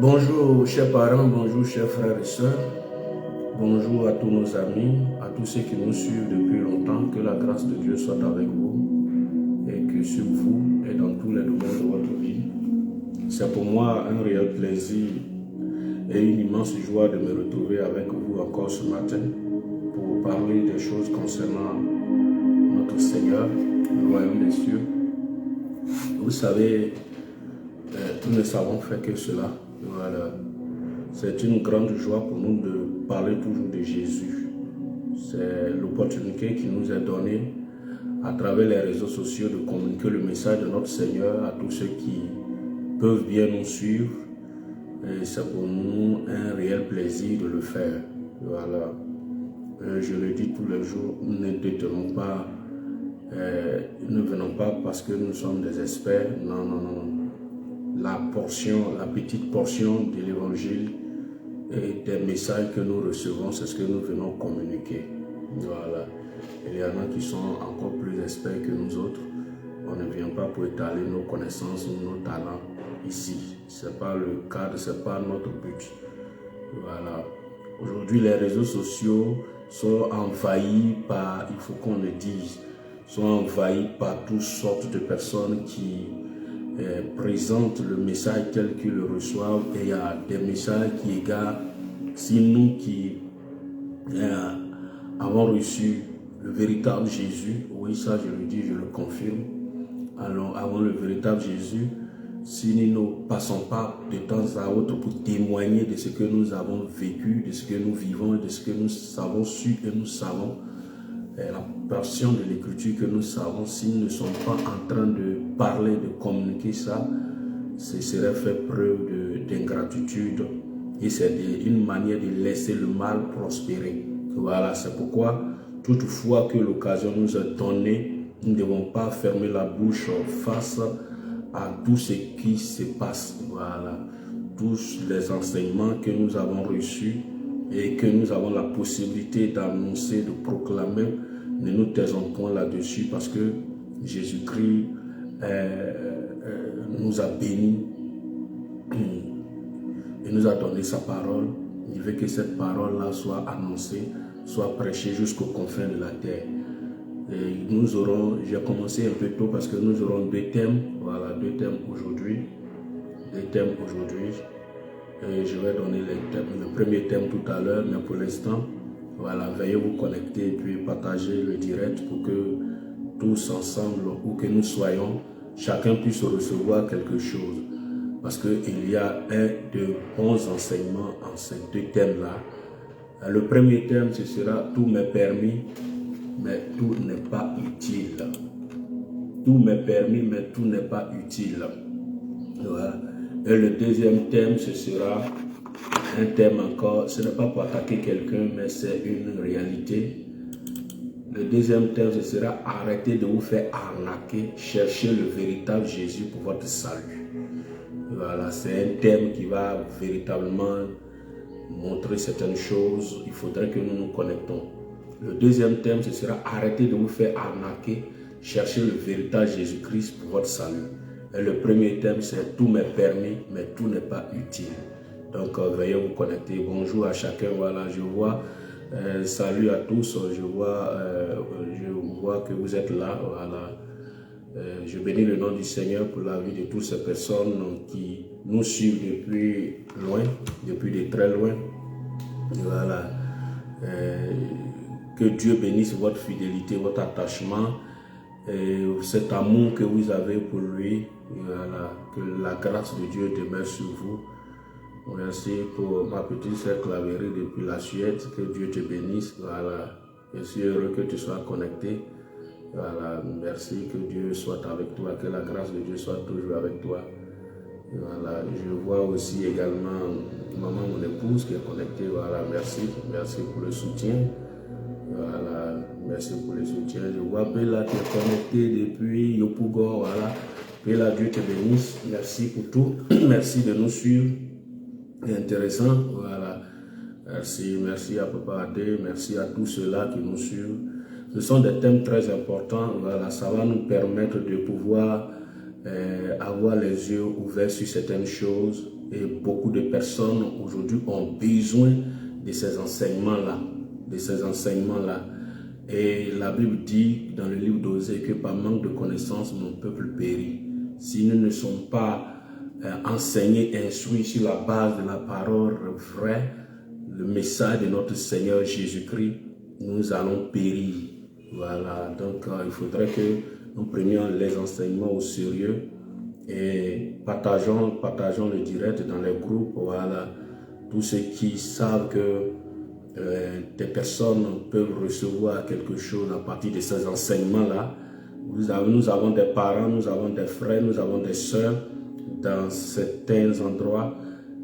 Bonjour chers parents, bonjour chers frères et sœurs, bonjour à tous nos amis, à tous ceux qui nous suivent depuis longtemps. Que la grâce de Dieu soit avec vous et que sur vous et dans tous les domaines de votre vie. C'est pour moi un réel plaisir et une immense joie de me retrouver avec vous encore ce matin pour parler des choses concernant notre Seigneur, le royaume des cieux. Vous savez, nous ne savons faire que cela. Voilà. C'est une grande joie pour nous de parler toujours de Jésus. C'est l'opportunité qui nous est donnée à travers les réseaux sociaux de communiquer le message de notre Seigneur à tous ceux qui peuvent bien nous suivre. Et c'est pour nous un réel plaisir de le faire. Voilà. Je le dis tous les jours, nous ne détenons pas, nous ne venons pas parce que nous sommes des experts. Non, non, non. La petite portion de l'évangile et des messages que nous recevons, c'est ce que nous venons communiquer. Voilà. Il y en a qui sont encore plus experts que nous autres. On ne vient pas pour étaler nos connaissances ou nos talents ici. Ce n'est pas le cadre, ce n'est pas notre but. Voilà. Aujourd'hui, les réseaux sociaux sont envahis par, il faut qu'on le dise, sont envahis par toutes sortes de personnes qui présentent le message tel qu'ils le reçoivent, et il y a des messages qui égarent. Si nous qui avons reçu le véritable Jésus, oui, ça je le dis, je le confirme, alors avant le véritable Jésus, si nous ne passons pas de temps à autre pour témoigner de ce que nous avons vécu, de ce que nous vivons, de ce que nous avons su et nous savons, la portion de l'écriture que nous savons, si nous ne sommes pas en train de parler, de communiquer ça, ce serait faire preuve d'ingratitude et c'est une manière de laisser le mal prospérer. Voilà, c'est pourquoi toutefois que l'occasion nous est donnée, nous ne devons pas fermer la bouche face à tout ce qui se passe. Voilà, tous les enseignements que nous avons reçus et que nous avons la possibilité d'annoncer, de proclamer, ne nous taisons point là-dessus parce que Jésus-Christ nous a bénis et nous a donné sa parole. Il veut que cette parole-là soit annoncée, soit prêchée jusqu'aux confins de la terre. Et nous aurons, j'ai commencé un peu tôt parce que nous aurons deux thèmes, voilà, deux thèmes aujourd'hui. Et je vais donner les thèmes, le premier thème tout à l'heure, mais pour l'instant, voilà, veuillez vous connecter et puis partager le direct pour que tous ensemble, où que nous soyons, chacun puisse recevoir quelque chose. Parce qu'il y a de bons enseignements en ces deux thèmes-là. Le premier thème, ce sera « Tout m'est permis, mais tout n'est pas utile ». Tout m'est permis, mais tout n'est pas utile. Voilà. Et le deuxième thème, ce sera un thème encore, ce n'est pas pour attaquer quelqu'un, mais c'est une réalité. Le deuxième thème, ce sera arrêtez de vous faire arnaquer, cherchez le véritable Jésus pour votre salut. Voilà, c'est un thème qui va véritablement montrer certaines choses. Il faudrait que nous nous connectons. Le deuxième thème, ce sera arrêtez de vous faire arnaquer, cherchez le véritable Jésus-Christ pour votre salut. Et le premier thème, c'est tout m'est permis, mais tout n'est pas utile. Donc, veuillez vous connecter. Bonjour à chacun. Voilà, je vois, salut à tous. Je vois que vous êtes là. Voilà. Je bénis le nom du Seigneur pour la vie de toutes ces personnes qui nous suivent depuis loin, depuis de très loin. Voilà. Que Dieu bénisse votre fidélité, votre attachement, et cet amour que vous avez pour lui. Voilà. Que la grâce de Dieu demeure sur vous. Merci pour ma petite sœur Claverie depuis la Suède. Que Dieu te bénisse. Voilà. Je suis heureux que tu sois connecté. Voilà. Merci, que Dieu soit avec toi. Que la grâce de Dieu soit toujours avec toi. Voilà. Je vois aussi également maman, mon épouse, qui est connectée. Voilà. Merci. Merci pour le soutien. Voilà. Merci pour le soutien. Je vois Bella qui est connectée depuis Yopougon. Voilà. Bella, Dieu te bénisse. Merci pour tout. Merci de nous suivre. C'est intéressant. Voilà. Merci à Papa Adé. Merci à tous ceux-là qui nous suivent. Ce sont des thèmes très importants. Voilà. Ça va nous permettre de pouvoir avoir les yeux ouverts sur certaines choses Et beaucoup de personnes aujourd'hui ont besoin de ces enseignements-là. Et la Bible dit dans le livre d'Osée que par manque de connaissances, mon peuple périt. Si nous ne sommes pas enseignés, instruits sur la base de la parole vraie, le message de notre Seigneur Jésus-Christ, nous allons périr. Voilà, donc il faudrait que nous prenions les enseignements au sérieux et partageons le direct dans les groupes. Voilà, tous ceux qui savent que des personnes peuvent recevoir quelque chose à partir de ces enseignements-là. Nous avons des parents, nous avons des frères, nous avons des sœurs dans certains endroits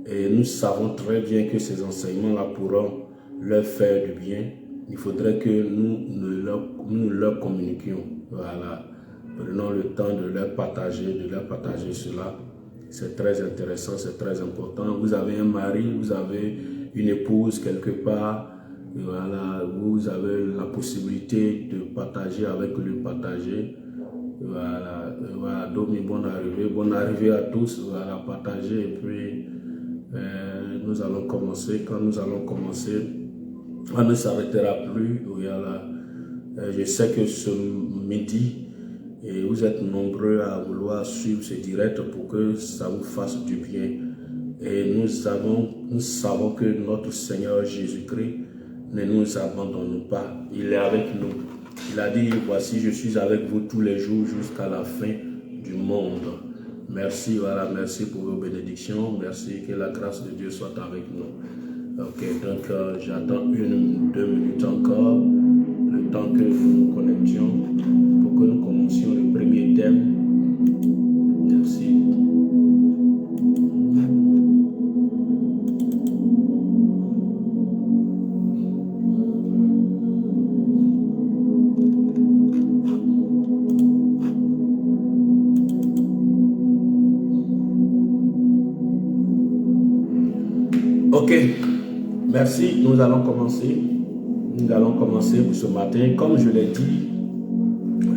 et nous savons très bien que ces enseignements-là pourront leur faire du bien. Il faudrait que nous leur communiquions. Voilà. Prenons le temps de leur partager cela. C'est très intéressant, c'est très important. Vous avez un mari, vous avez une épouse quelque part, voilà, vous avez la possibilité de partager avec lui, partager. Voilà, donc bonne arrivée à tous, voilà, partager et puis nous allons commencer. Quand nous allons commencer, on ne s'arrêtera plus. Voilà. Je sais que ce midi, et vous êtes nombreux à vouloir suivre ce direct pour que ça vous fasse du bien. Et nous savons que notre Seigneur Jésus-Christ ne nous abandonne pas. Il est avec nous. Il a dit, voici, je suis avec vous tous les jours jusqu'à la fin du monde. Merci, voilà, merci pour vos bénédictions. Merci, que la grâce de Dieu soit avec nous. Ok, donc j'attends 1 ou 2 minutes encore, le temps que nous nous connections pour que nous commencions le premier thème. Merci. Ok, merci, nous allons commencer. Nous allons commencer pour ce matin. Comme je l'ai dit,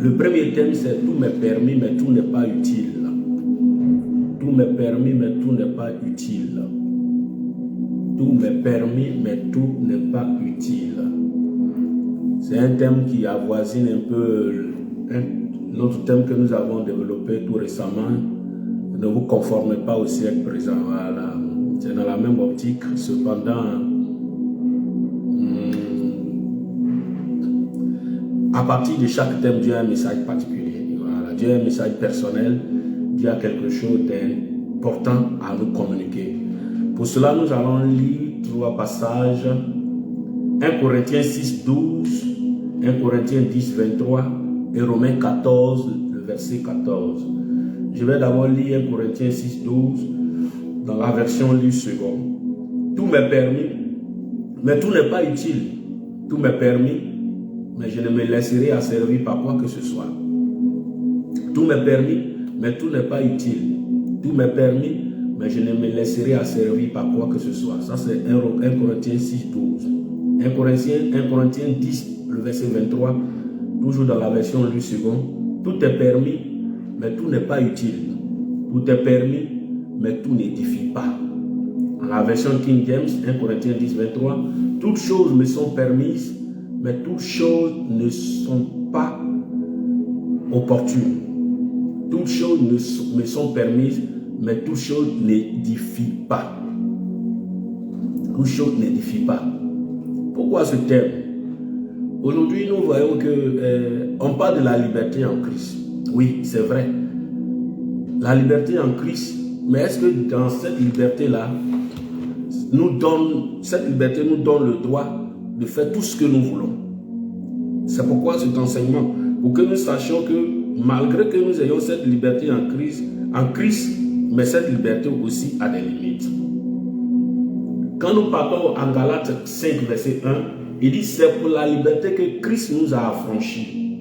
le premier thème c'est tout m'est permis mais tout n'est pas utile. Tout m'est permis mais tout n'est pas utile. Tout m'est permis mais tout n'est pas utile. C'est un thème qui avoisine un peu l'autre thème que nous avons développé tout récemment. Ne vous conformez pas au siècle présent. Voilà. C'est dans la même optique. Cependant, à partir de chaque thème, Dieu a un message particulier. Voilà. Dieu a un message personnel. Dieu a quelque chose d'important à nous communiquer. Pour cela, nous allons lire 3 passages. 1 Corinthiens 6, 12, 1 Corinthiens 10, 23 et Romains 14, le verset 14. Je vais d'abord lire 1 Corinthiens 6, 12 dans la version lue seconde. Tout m'est permis, mais tout n'est pas utile. Tout m'est permis, mais je ne me laisserai asservir par quoi que ce soit. Tout m'est permis, mais tout n'est pas utile. Tout m'est permis, mais je ne me laisserai asservir par quoi que ce soit. Ça c'est 1 Corinthiens 6, 12. 1 Corinthiens 10, le verset 23, toujours dans la version lue seconde. Tout est permis, mais tout n'est pas utile. Tout est permis, mais tout n'édifie pas. Dans la version King James, 1 Corinthiens 10, 23, toutes choses me sont permises, mais toutes choses ne sont pas opportunes. Toutes choses me sont permises, mais toutes choses n'édifient pas. Toutes choses n'édifient pas. Pourquoi ce thème? Aujourd'hui, nous voyons que on parle de la liberté en Christ. Oui, c'est vrai. La liberté en Christ, mais est-ce que dans cette liberté-là, cette liberté nous donne le droit de faire tout ce que nous voulons? C'est pourquoi cet enseignement, pour que nous sachions que malgré que nous ayons cette liberté en Christ, mais cette liberté aussi a des limites. Quand nous partons en Galates 5, verset 1, il dit c'est pour la liberté que Christ nous a affranchis.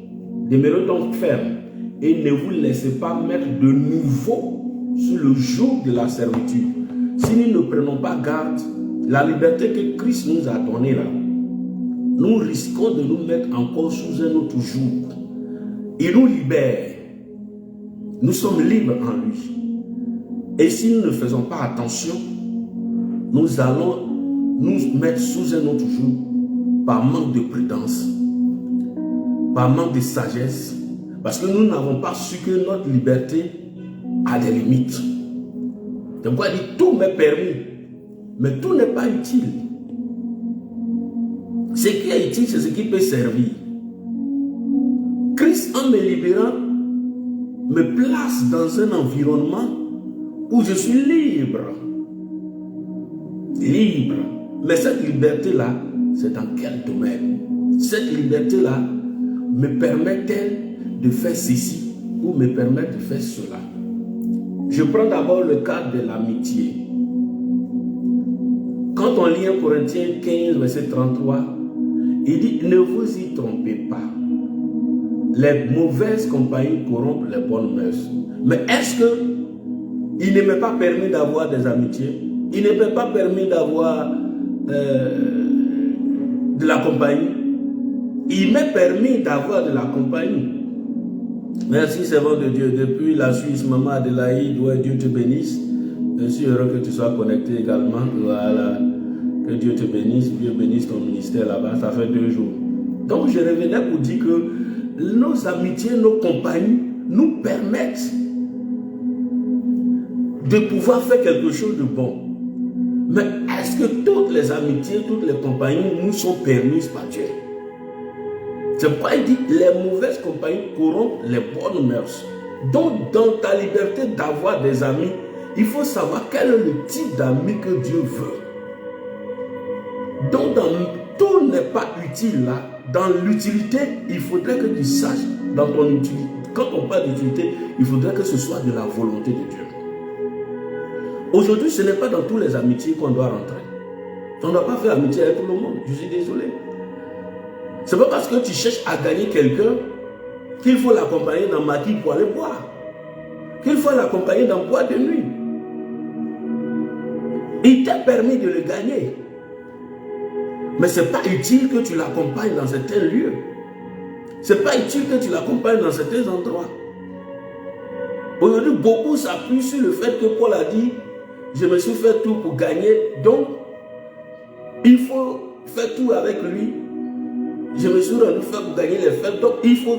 Demeurez donc fermes et ne vous laissez pas mettre de nouveau sous le joug de la servitude. Si nous ne prenons pas garde, la liberté que Christ nous a donnée là, nous risquons de nous mettre encore sous un autre joug. Il nous libère. Nous sommes libres en lui. Et si nous ne faisons pas attention, nous allons nous mettre sous un autre joug par manque de prudence, par manque de sagesse, parce que nous n'avons pas su que notre liberté a des limites. C'est pourquoi il dit tout m'est permis, mais tout n'est pas utile. Ce qui est utile, c'est ce qui peut servir. Christ, en me libérant, me place dans un environnement où je suis libre. Libre. Mais cette liberté-là, c'est dans quel domaine? Cette liberté-là me permet-elle de faire ceci ou me permet de faire cela? Je prends d'abord le cadre de l'amitié. Quand on lit 1 Corinthiens 15, verset 33, il dit, ne vous y trompez pas. Les mauvaises compagnies corrompent les bonnes mœurs. Mais est-ce qu'il ne m'est pas permis d'avoir des amitiés? Il ne m'est pas permis d'avoir de la compagnie. Il m'est permis d'avoir de la compagnie. Merci, servant de Dieu. Depuis la Suisse, maman Adélaïde, ouais, Dieu te bénisse. Je suis heureux que tu sois connecté également. Voilà. Que Dieu te bénisse. Dieu bénisse ton ministère là-bas. Ça fait 2 jours. Donc, je revenais pour dire que nos amitiés, nos compagnies nous permettent de pouvoir faire quelque chose de bon. Mais est-ce que toutes les amitiés, toutes les compagnies nous sont permises par Dieu? C'est pourquoi il dit les mauvaises compagnies corrompent les bonnes mœurs. Donc, dans ta liberté d'avoir des amis, il faut savoir quel est le type d'amis que Dieu veut. Donc, tout n'est pas utile là. Dans l'utilité, il faudrait que tu saches, dans ton utilité, quand on parle d'utilité, il faudrait que ce soit de la volonté de Dieu. Aujourd'hui, ce n'est pas dans toutes les amitiés qu'on doit rentrer. On ne doit pas faire amitié avec tout le monde. Je suis désolé. Ce n'est pas parce que tu cherches à gagner quelqu'un qu'il faut l'accompagner dans maquis pour aller boire. Qu'il faut l'accompagner dans boîte de nuit. Il t'est permis de le gagner. Mais ce n'est pas utile que tu l'accompagnes dans certains lieux. Ce n'est pas utile que tu l'accompagnes dans certains endroits. Aujourd'hui, beaucoup s'appuient sur le fait que Paul a dit je me suis fait tout pour gagner, donc il faut faire tout avec lui. Je me suis rendu fait pour gagner les fêtes, donc il faut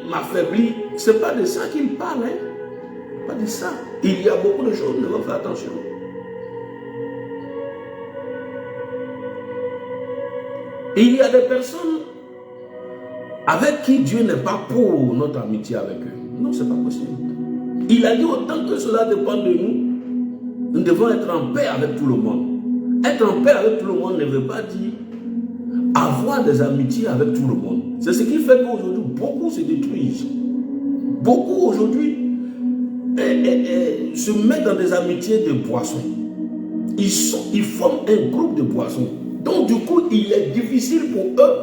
m'affaiblir. Ce n'est pas de ça qu'il parle, hein? Pas de ça. Il y a beaucoup de choses, nous devons faire attention. Il y a des personnes avec qui Dieu n'est pas pour notre amitié avec eux. Non, ce n'est pas possible. Il a dit autant que cela dépend de nous, nous devons être en paix avec tout le monde. Être en paix avec tout le monde ne veut pas dire avoir des amitiés avec tout le monde. C'est ce qui fait qu'aujourd'hui, beaucoup se détruisent. Beaucoup aujourd'hui se mettent dans des amitiés de boissons. Ils forment un groupe de boissons. Donc du coup, il est difficile pour eux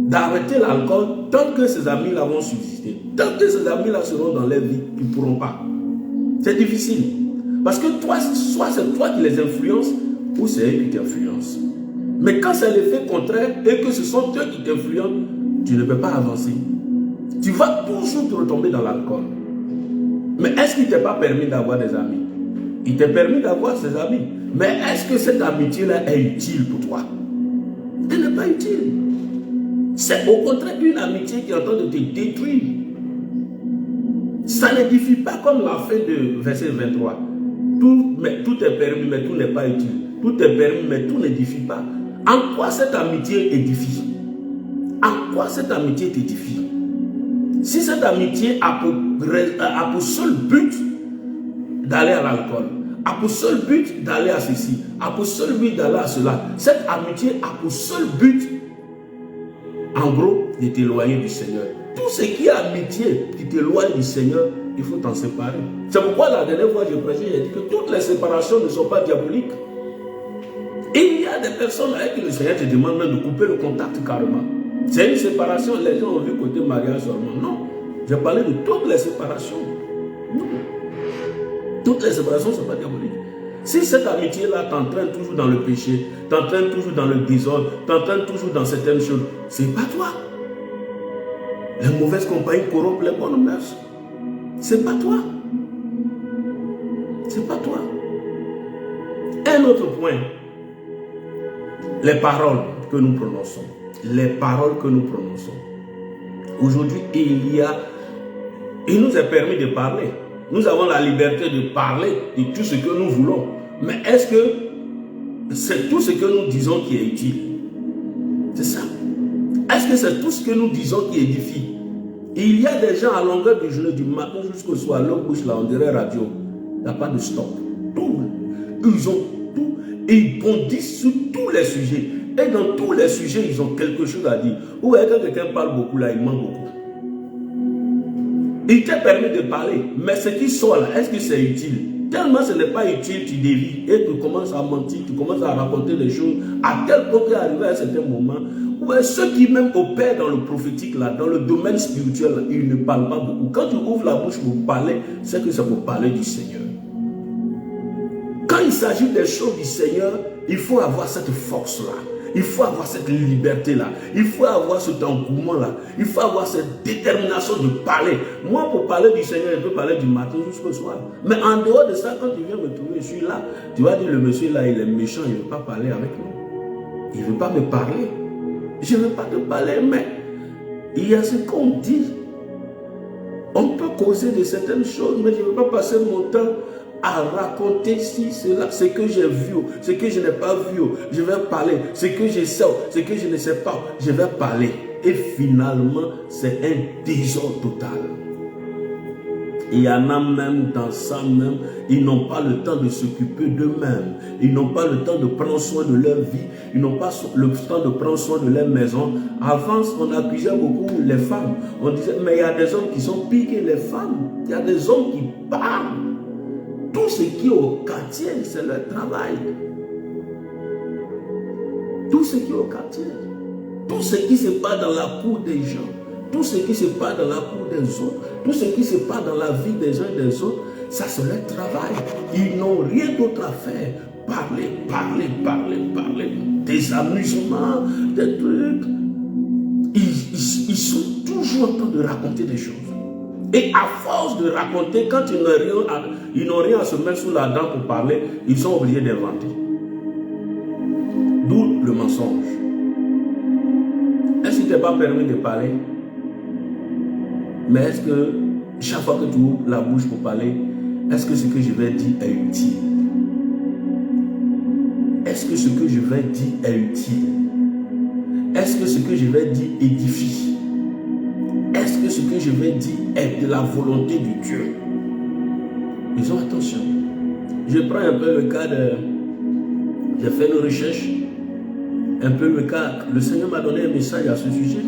d'arrêter l'alcool tant que ces amis-là vont subsister. Tant que ces amis-là seront dans leur vie, ils ne pourront pas. C'est difficile. Parce que toi, soit c'est toi qui les influences, ou c'est eux qui t'influencent. Mais quand c'est l'effet contraire et que ce sont eux qui t'influencent, tu ne peux pas avancer. Tu vas toujours te retomber dans l'alcool. Mais est-ce qu'il ne t'est pas permis d'avoir des amis? Il t'est permis d'avoir ses amis. Mais est-ce que cette amitié-là est utile pour toi? Elle n'est pas utile. C'est au contraire une amitié qui est en train de te détruire. Ça n'édifie pas comme la fin de verset 23. Tout est permis, mais tout n'est pas utile. Tout est permis, mais tout n'édifie pas. En quoi cette amitié édifie? En quoi cette amitié t'édifie? Si cette amitié a pour seul but d'aller à l'alcool, a pour seul but d'aller à ceci, a pour seul but d'aller à cela, cette amitié a pour seul but, en gros, de t'éloigner du Seigneur. Tout ce qui est amitié qui t'éloigne du Seigneur, il faut t'en séparer. C'est pourquoi la dernière fois je prêchais, j'ai dit que toutes les séparations ne sont pas diaboliques. Et il y a des personnes avec qui le Seigneur te demande même de couper le contact carrément. C'est une séparation, les gens ont vu côté mariage seulement. Non, j'ai parlé de toutes les séparations. Non. Toutes les séparations ne sont pas diaboliques. Si cette amitié-là t'entraîne toujours dans le péché, t'entraîne toujours dans le désordre, t'entraîne toujours dans certaines choses, c'est pas toi. Les mauvaises compagnies corrompent les bonnes mœurs. C'est pas toi. C'est pas toi. Un autre point, les paroles que nous prononçons. Les paroles que nous prononçons. Aujourd'hui, il nous est permis de parler. Nous avons la liberté de parler de tout ce que nous voulons. Mais est-ce que c'est tout ce que nous disons qui est utile? C'est ça. Est-ce que c'est tout ce que nous disons qui édifie? Il y a des gens à longueur de journée, du matin jusqu'au soir, leur bouche là, on dirait radio. Il n'y a pas de stop. Tout. Ils ont tout. Et ils bondissent sur tous les sujets. Et dans tous les sujets, ils ont quelque chose à dire. Ou quand quelqu'un parle beaucoup là, il ment beaucoup. Il t'a permis de parler, mais ce qui sort là, est-ce que c'est utile? Tellement ce n'est pas utile, tu dévis et tu commences à mentir, tu commences à raconter des choses, à tel point qu'arrivé à un certain moment, où ceux qui même opèrent dans le prophétique là, dans le domaine spirituel, là, ils ne parlent pas beaucoup. Quand tu ouvres la bouche pour parler, c'est que c'est pour parler du Seigneur. Quand il s'agit des choses du Seigneur, il faut avoir cette force-là. Il faut avoir cette liberté-là. Il faut avoir cet engouement-là. Il faut avoir cette détermination de parler. Moi, pour parler du Seigneur, je peux parler du matin jusqu'au soir. Mais en dehors de ça, quand tu viens me trouver, je suis là. Tu vas dire, le monsieur là, il est méchant, il ne veut pas parler avec nous. Il ne veut pas me parler. Je ne veux pas te parler, mais il y a ce qu'on dit. On peut causer de certaines choses, mais je ne veux pas passer mon temps à raconter ci, cela, ce que j'ai vu, ce que je n'ai pas vu. Je vais parler, ce que je sais, ce que je ne sais pas, je vais parler. Et finalement, c'est un désordre total. Il y en a même dans ça même, ils n'ont pas le temps de s'occuper d'eux-mêmes. Ils n'ont pas le temps de prendre soin de leur vie. Ils n'ont pas le temps de prendre soin de leur maison. Avant, on accusait beaucoup les femmes. On disait, mais il y a des hommes qui sont pires que les femmes. Il y a des hommes qui parlent. Tout ce qui est au quartier, c'est leur travail. Tout ce qui est au quartier. Tout ce qui se passe dans la cour des gens. Tout ce qui se passe dans la cour des autres. Tout ce qui se passe dans la vie des uns et des autres. Ça, c'est leur travail. Ils n'ont rien d'autre à faire. Parler, parler, parler, parler. Des amusements, des trucs. Ils sont toujours en train de raconter des choses. Et à force de raconter, quand ils n'ont rien à se mettre sous la dent pour parler, ils sont obligés d'inventer. D'où le mensonge. Est-ce qu'il ne t'est pas permis de parler? Mais est-ce que chaque fois que tu ouvres la bouche pour parler, est-ce que ce que je vais dire est utile? Est-ce que ce que je vais dire est utile? Est-ce que ce que je vais dire édifie? Est-ce que ce que je vais dire est de la volonté de Dieu? Faisons attention. Je prends un peu le cas de... J'ai fait une recherche. Un peu le cas... Le Seigneur m'a donné un message à ce sujet.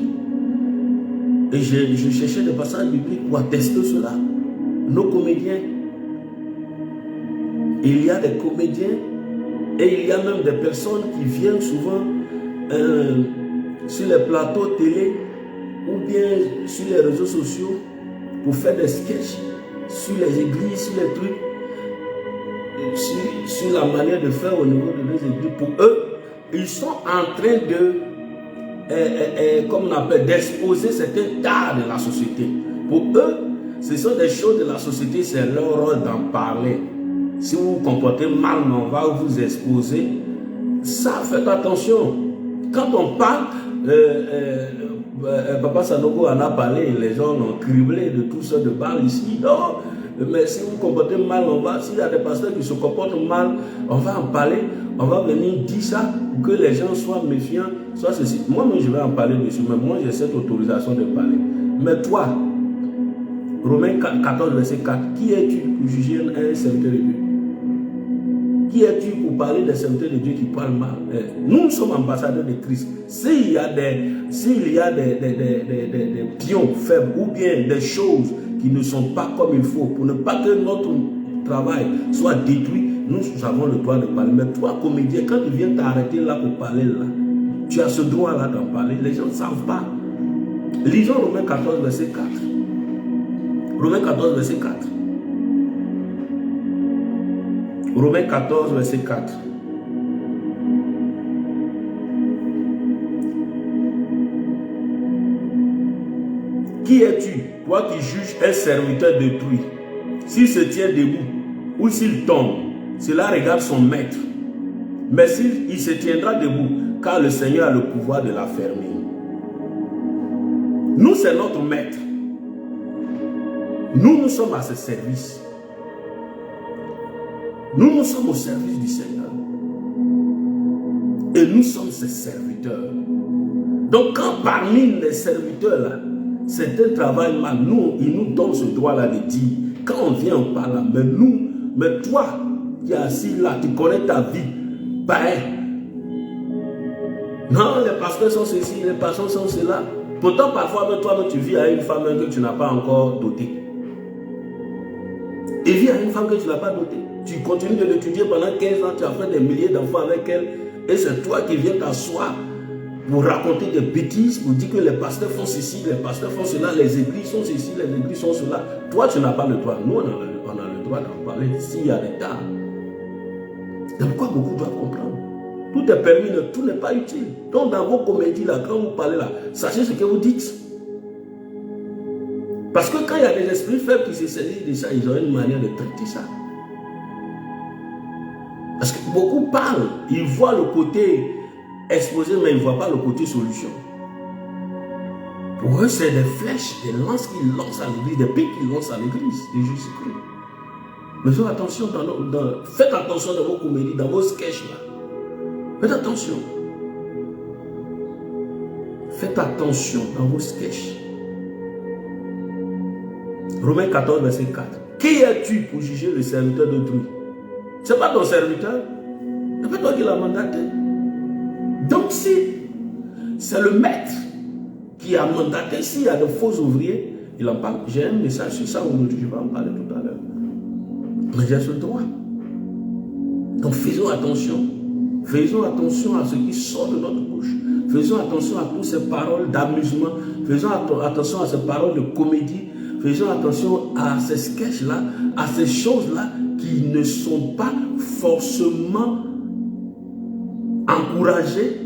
Et je cherchais des passages bibliques pour attester cela. Nos comédiens. Il y a des comédiens et il y a même des personnes qui viennent souvent sur les plateaux télé ou bien sur les réseaux sociaux pour faire des sketchs sur les églises, sur les trucs, sur la manière de faire au niveau de nos églises. Pour eux, ils sont en train de, comme on appelle, d'exposer certains tares de la société. Pour eux, ce sont des choses de la société, c'est leur rôle d'en parler. Si vous vous comportez mal, on va vous exposer. Ça, faites attention. Quand on parle, Papa Sanogo en a parlé, les gens ont criblé de tout ça de balles ici. Non, mais si vous vous comportez mal, s'il y a des pasteurs qui se comportent mal, on va en parler, on va venir dire ça pour que les gens soient méfiants, soit ceci. Moi-même, je vais en parler dessus, mais moi, j'ai cette autorisation de parler. Mais toi, Romains 14, verset 4, qui es-tu pour juger un serviteur de Dieu? Qui es-tu pour parler des serviteurs de Dieu qui parlent mal? Nous sommes ambassadeurs de Christ. S'il y a des pions faibles ou bien des choses qui ne sont pas comme il faut, pour ne pas que notre travail soit détruit, nous avons le droit de parler. Mais toi, comédien, quand tu viens t'arrêter là pour parler, là, tu as ce droit-là d'en parler. Les gens ne savent pas. Lisons Romains 14, verset 4. Romains 14, verset 4. Romains 14, verset 4. Qui es-tu, toi qui juges un serviteur d'autrui, s'il se tient debout, ou s'il tombe, cela regarde son maître. Mais il se tiendra debout, car le Seigneur a le pouvoir de l'affermir. Nous, c'est notre maître. Nous sommes à ce service. Nous sommes au service du Seigneur. Et nous sommes ses serviteurs. Donc quand parmi les serviteurs là, certains travaillent mal, il nous donne ce droit-là de dire, quand on vient, on parle là, mais toi qui es assis là, tu connais ta vie, non, les pasteurs sont ceci, les pasteurs sont cela. Pourtant, parfois, même toi, tu vis à une femme que tu n'as pas encore dotée. Et vis à une femme que tu n'as pas dotée. Tu continues de l'étudier pendant 15 ans, tu as fait des milliers d'enfants avec elle, et c'est toi qui viens t'asseoir pour raconter des bêtises, pour dire que les pasteurs font ceci, les pasteurs font cela, les églises sont ceci, les églises sont cela. Toi, tu n'as pas le droit. Nous, on a le droit d'en parler s'il y a des tas. C'est pourquoi beaucoup doivent comprendre. Tout est permis, tout n'est pas utile. Donc, dans vos comédies, là, quand vous parlez là, sachez ce que vous dites. Parce que quand il y a des esprits faibles qui se saisissent de ça, ils ont une manière de traiter ça. Parce que beaucoup parlent, ils voient le côté exposé, mais ils ne voient pas le côté solution. Pour eux, c'est des flèches, des lances qu'ils lancent à l'église, des pics qu'ils lancent à l'église de Jésus-Christ. Mais faites attention faites attention dans vos comédies, dans vos sketchs là. Faites attention. Faites attention dans vos sketchs. Romains 14, verset 4. Qui es-tu pour juger le serviteur d'autrui? Ce n'est pas ton serviteur. Ce n'est pas toi qui l'as mandaté. Donc si c'est le maître qui a mandaté, s'il y a de faux ouvriers, il en parle. J'ai un message sur ça, je vais en parler tout à l'heure. Mais j'ai ce droit. Donc faisons attention. Faisons attention à ce qui sort de notre bouche. Faisons attention à toutes ces paroles d'amusement. Faisons attention à ces paroles de comédie. Faisons attention à ces sketchs-là, à ces choses-là qui ne sont pas forcément encouragées,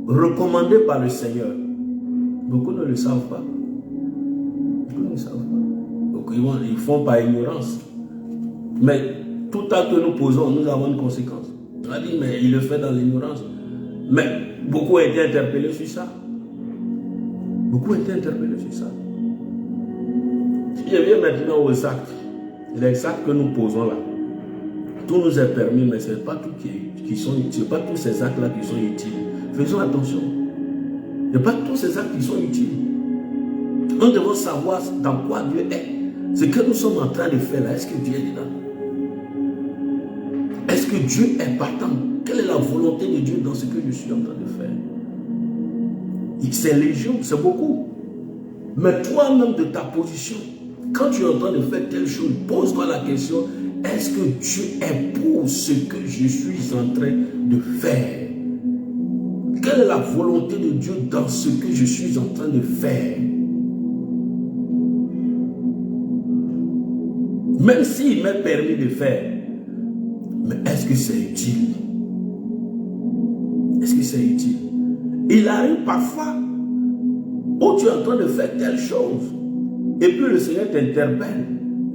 recommandées par le Seigneur. Beaucoup ne le savent pas. Beaucoup ne le savent pas. Donc ils font par ignorance. Mais tout acte que nous posons, nous avons une conséquence. On a dit, mais il le fait dans l'ignorance. Mais beaucoup ont été interpellés sur ça. Beaucoup ont été interpellés sur ça. Si je viens maintenant aux actes, les actes que nous posons là, tout nous est permis, mais ce n'est pas tout qui sont utiles. Ce n'est pas tous ces actes-là qui sont utiles. Faisons attention. Ce n'est pas tous ces actes qui sont utiles. Nous devons savoir dans quoi Dieu est. Ce que nous sommes en train de faire là, est-ce que Dieu est dedans? Est-ce que Dieu est partant? Quelle est la volonté de Dieu dans ce que je suis en train de faire? C'est légion, c'est beaucoup. Mais toi-même de ta position, quand tu es en train de faire telle chose, pose-toi la question, est-ce que Dieu est pour ce que je suis en train de faire? Quelle est la volonté de Dieu dans ce que je suis en train de faire? Même s'il m'est permis de faire, mais est-ce que c'est utile? Est-ce que c'est utile? Il arrive parfois où tu es en train de faire telle chose et puis le Seigneur t'interpelle.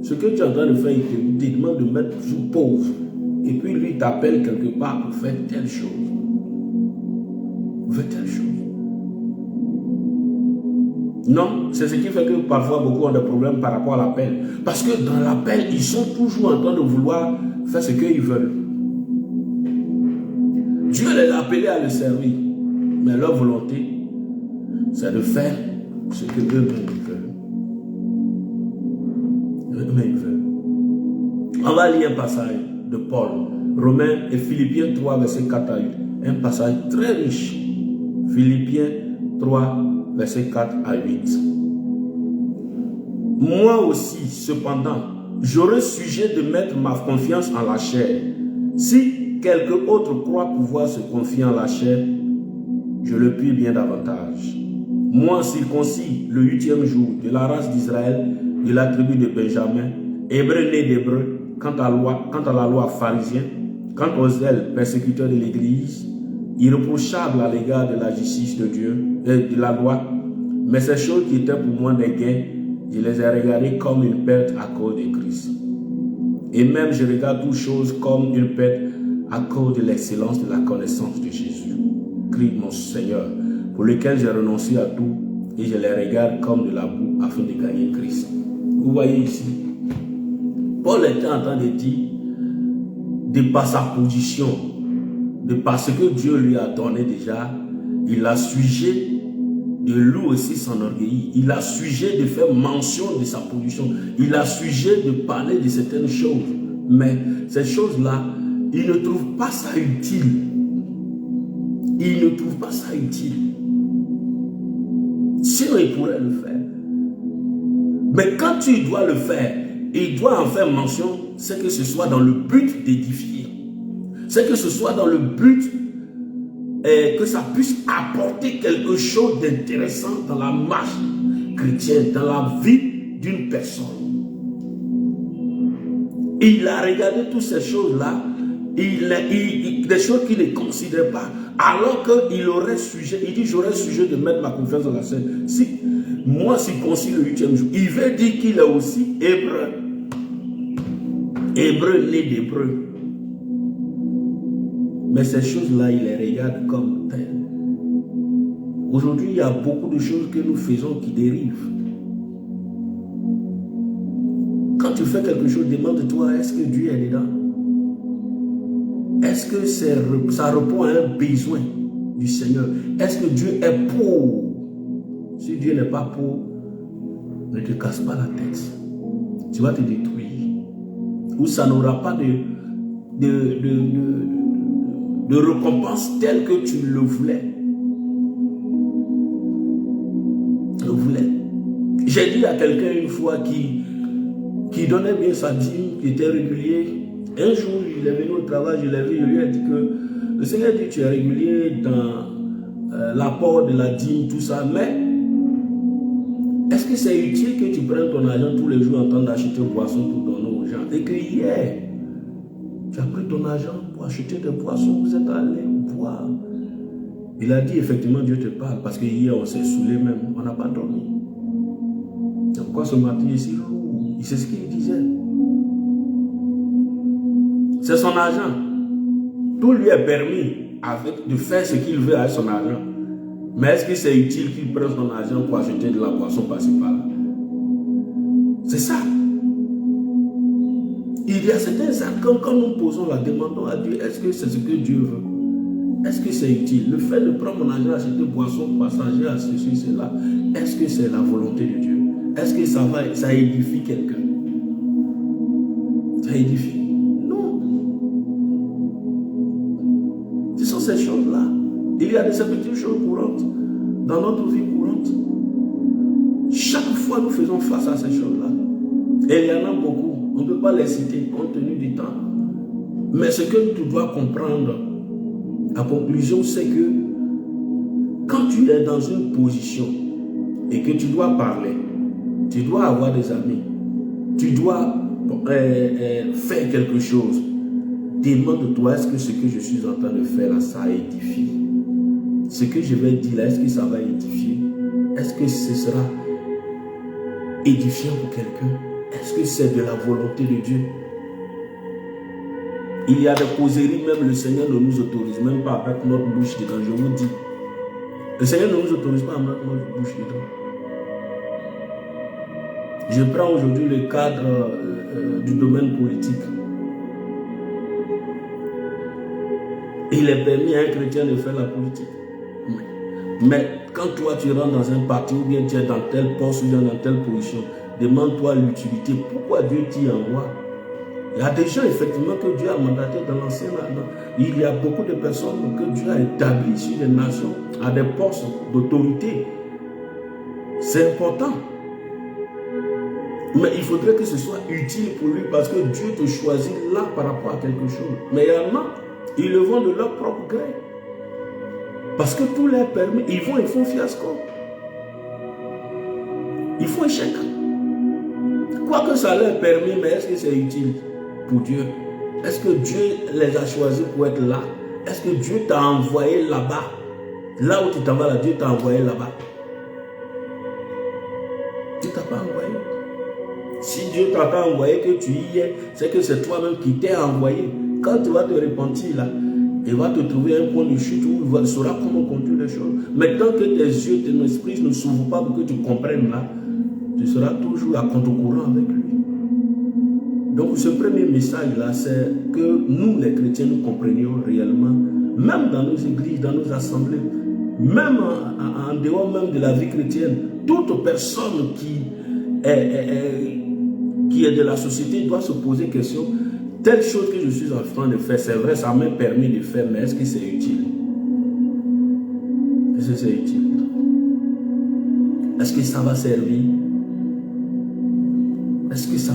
Ce que tu es en train de faire, il te demande de mettre sous pause. Et puis lui, il t'appelle quelque part pour faire telle chose. Pour faire telle chose. Non, c'est ce qui fait que parfois beaucoup ont des problèmes par rapport à l'appel. Parce que dans l'appel, ils sont toujours en train de vouloir faire ce qu'ils veulent. Dieu les a appelés à le servir. Mais leur volonté, c'est de faire ce que eux-mêmes veulent. Eux-mêmes veulent. On va lire un passage de Paul, Romains et Philippiens 3, verset 4 à 8. Un passage très riche. Philippiens 3, verset 4 à 8. Moi aussi, cependant, j'aurai sujet de mettre ma confiance en la chair. Si quelqu'un autre croit pouvoir se confier en la chair, je le puis bien davantage. Moi, circoncis le 8e jour de la race d'Israël, de la tribu de Benjamin, hébreu né d'hébreu, quant à la loi pharisien, quant aux zèles persécuteurs de l'Église, irréprochable à l'égard de la justice de Dieu, de la loi, mais ces choses qui étaient pour moi des gains, je les ai regardées comme une perte à cause de Christ. Et même je regarde toutes choses comme une pète à cause de l'excellence de la connaissance de Jésus, Christ mon Seigneur, pour lequel j'ai renoncé à tout et je les regarde comme de la boue afin de gagner Christ. Vous voyez ici, Paul était en train de dire, de par sa position, de par ce que Dieu lui a donné déjà, il a sujet de lui aussi s'enorgueillir. Il a sujet de faire mention de sa position. Il a sujet de parler de certaines choses. Mais ces choses-là, il ne trouve pas ça utile. Il ne trouve pas ça utile. Sinon, il pourrait le faire. Mais quand tu dois le faire, il doit en faire mention, c'est que ce soit dans le but d'édifier. C'est que ce soit dans le but que ça puisse apporter quelque chose d'intéressant dans la marche chrétienne, dans la vie d'une personne. Il a regardé toutes ces choses-là, des choses qu'il ne considère pas, alors qu'il aurait sujet, il dit j'aurais sujet de mettre ma confiance dans la scène. Si moi circoncis le 8e jour, il veut dire qu'il est aussi hébreu. Hébreu né d'hébreu. Mais ces choses-là, il les regarde comme telles. Aujourd'hui, il y a beaucoup de choses que nous faisons qui dérivent. Quand tu fais quelque chose, demande-toi, est-ce que Dieu est dedans? Est-ce que ça répond à un besoin du Seigneur? Est-ce que Dieu est pour? Si Dieu n'est pas pour, ne te casse pas la tête. Tu vas te détruire. Ou ça n'aura pas de récompense telle que tu le voulais. J'ai dit à quelqu'un une fois qui donnait bien sa dîme, qui était régulier. Un jour, il est venu au travail, je l'ai vu, je lui ai dit que le Seigneur dit tu es régulier dans l'apport de la dîme, tout ça, mais est-ce que c'est utile que tu prennes ton argent tous les jours en train d'acheter une boisson pour donner aux gens? Et que hier, tu as pris ton argent pour acheter des boissons, vous êtes allé boire. Il a dit effectivement Dieu te parle parce que hier on s'est saoulé même, on n'a pas dormi. C'est pourquoi ce matin il est si lourd. Il sait ce qu'il disait. C'est son argent. Tout lui est permis de faire ce qu'il veut avec son argent. Mais est-ce que c'est utile qu'il prenne son argent pour acheter de la boisson par-ci par-là? C'est ça. Il y a certains actes, quand nous posons la demandons à Dieu, est-ce que c'est ce que Dieu veut? Est-ce que c'est utile? Le fait de prendre mon argent, acheter des boissons passagères, à ceci, cela, est-ce que c'est la volonté de Dieu? Est-ce que ça édifie quelqu'un? Ça édifie? Non. Ce sont ces choses-là. Il y a ces petites choses courantes dans notre vie courante. Chaque fois, nous faisons face à ces choses-là. Et il y en a beaucoup. On ne peut pas les citer compte tenu du temps. Mais ce que tu dois comprendre, la conclusion, c'est que quand tu es dans une position et que tu dois parler, tu dois avoir des amis, tu dois faire quelque chose, demande-toi, est-ce que ce que je suis en train de faire là, ça édifie? Ce que je vais dire là, est-ce que ça va édifier? Est-ce que ce sera édifiant pour quelqu'un? Est-ce que c'est de la volonté de Dieu? Il y a des causeries, même le Seigneur ne nous autorise même pas à mettre notre bouche dedans, je vous dis. Le Seigneur ne nous autorise pas à mettre notre bouche dedans. Je prends aujourd'hui le cadre du domaine politique. Il est permis à un chrétien de faire la politique. Mais quand toi tu rentres dans un parti ou bien tu es dans tel poste ou bien dans telle position, demande-toi l'utilité. Pourquoi Dieu t'y envoie? Il y a des gens effectivement que Dieu a mandaté dans l'ancien. Il y a beaucoup de personnes que Dieu a établies sur les nations à des postes d'autorité. C'est important. Mais il faudrait que ce soit utile pour lui parce que Dieu te choisit là par rapport à quelque chose. Mais il y en a, ils le font de leur propre gré. Parce que tout leur permet, ils font fiasco. Ils font échec. Quoi que ça leur permet, mais est-ce que c'est utile pour Dieu? Est-ce que Dieu les a choisis pour être là? Est-ce que Dieu t'a envoyé là-bas? Là où tu t'en vas, là, Dieu t'a envoyé là-bas. Tu ne t'as pas envoyé. Si Dieu t'a envoyé, que tu y es, c'est que c'est toi-même qui t'es envoyé. Quand tu vas te repentir là, il va te trouver un point de chute où il saura comment conduire les choses. Mais tant que tes yeux, ton esprit ne s'ouvrent pas pour que tu comprennes là, tu seras toujours à contre-courant avec lui. Donc ce premier message là, c'est que nous les chrétiens, nous comprenions réellement, même dans nos églises, dans nos assemblées, même en dehors même de la vie chrétienne, toute personne qui est de la société doit se poser question, telle chose que je suis en train de faire, c'est vrai, ça m'a permis de faire, mais est-ce que c'est utile? Est-ce que c'est utile? Est-ce que ça va servir? Est-ce que ça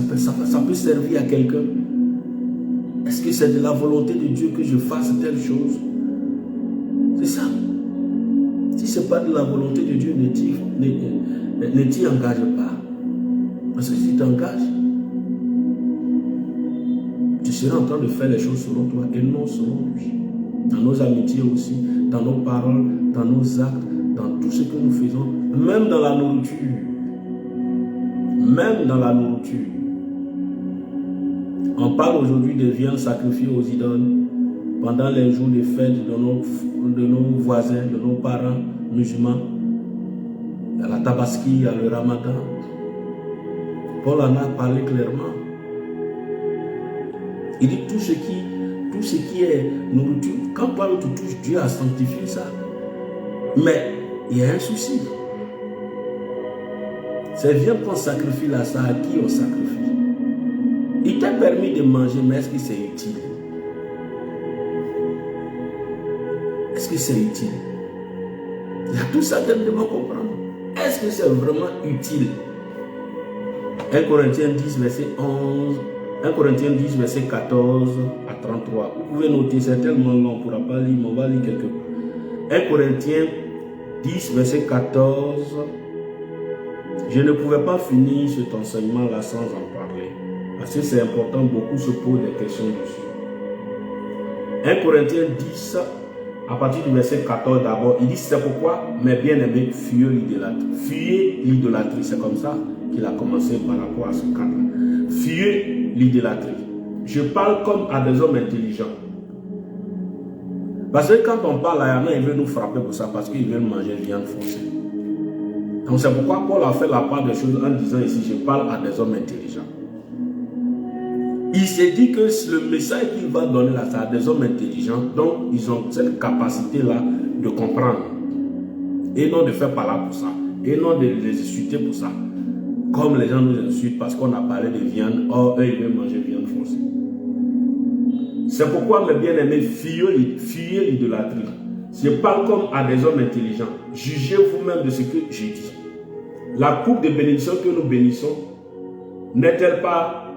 peut servir à quelqu'un? Est-ce que c'est de la volonté de Dieu que je fasse telle chose? C'est ça. Si ce n'est pas de la volonté de Dieu, ne t'y engage pas. Parce que si tu t'engages, tu seras en train de faire les choses selon toi et non selon lui. Dans nos amitiés aussi, dans nos paroles, dans nos actes, dans tout ce que nous faisons, même dans la nourriture. Même dans la nourriture. On parle aujourd'hui de viande sacrifiée aux idoles pendant les jours de fête de nos voisins, de nos parents musulmans. Il y a la tabaski, il y a le ramadan. Paul en a parlé clairement. Il dit tout ce qui est nourriture. Quand Paul te touche, Dieu a sanctifié ça. Mais il y a un souci. C'est viande qu'on sacrifie là, ça à qui on sacrifie. Il t'a permis de manger, mais est-ce que c'est utile? Est-ce que c'est utile? Il y a tout ça que nous devons comprendre. Est-ce que c'est vraiment utile? 1 Corinthiens 10, verset 11, 1 Corinthiens 10, verset 14 à 33. Vous pouvez noter, c'est tellement long, on ne pourra pas lire, mais on va lire quelque part. 1 Corinthiens 10, verset 14. Je ne pouvais pas finir cet enseignement-là sans en parler. Parce que c'est important, beaucoup se posent des questions dessus. 1 Corinthiens 10, à partir du verset 14 d'abord, il dit, c'est pourquoi, mes bien-aimés, fuyez l'idolâtrie. Fuyez l'idolâtrie, c'est comme ça qu'il a commencé par rapport à ce cadre. Fuyez l'idolâtrie. Je parle comme à des hommes intelligents. Parce que quand on parle à Yana, il veut nous frapper pour ça, parce qu'il veut manger viande foncée. Donc c'est pourquoi Paul a fait la part des choses en disant ici, je parle à des hommes intelligents. Il s'est dit que le message qu'il va donner là, c'est à des hommes intelligents, donc ils ont cette capacité-là de comprendre. Et non de faire par là pour ça. Et non de les insulter pour ça. Comme les gens nous insultent parce qu'on a parlé de viande, or eux ils veulent manger viande foncée. C'est pourquoi mes bien-aimés, fuyez l'idolâtrie. Je parle comme à des hommes intelligents. Jugez vous-même de ce que j'ai dit. La coupe de bénédiction que nous bénissons n'est-elle pas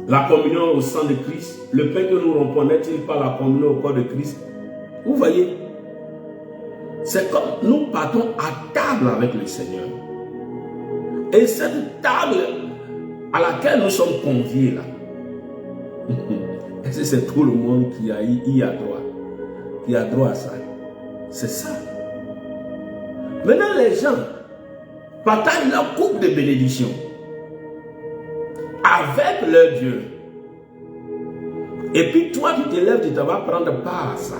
la communion au sang de Christ? Le pain que nous rompons n'est-il pas la communion au corps de Christ? Vous voyez, c'est comme nous partons à table avec le Seigneur. Et cette table à laquelle nous sommes conviés là, c'est tout le monde qui y a droit. Qui a droit à ça. C'est ça. Maintenant, les gens partagent leur coupe de bénédiction avec leur Dieu. Et puis toi, tu te lèves, tu vas prendre part à ça.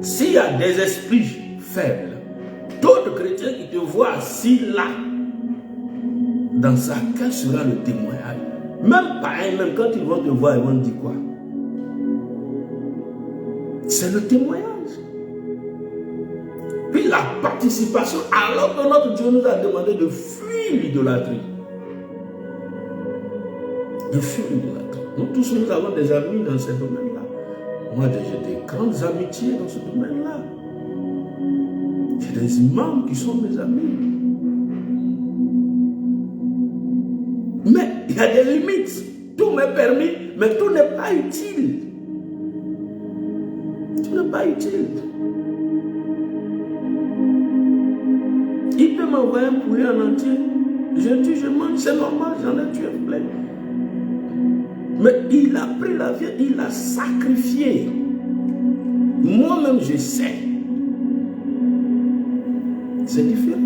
S'il y a des esprits faibles, d'autres chrétiens qui te voient assis là, dans ça, quel sera le témoignage? Même pareil, même quand ils vont te voir, ils vont te dire quoi? C'est le témoignage. Puis la participation, alors que notre Dieu nous a demandé de fuir l'idolâtrie. De fuir l'idolâtrie. Nous tous, nous avons des amis dans ce domaine-là. Moi, j'ai des grandes amitiés dans ce domaine-là. J'ai des imams qui sont mes amis. Mais il y a des limites. Tout m'est permis, mais tout n'est pas utile. Tout n'est pas utile. Il peut m'envoyer un poulet en entier. Je tue, je mange, c'est normal, j'en ai tué plein. Mais il a pris la viande, il l'a sacrifié. Moi-même, je sais. C'est différent.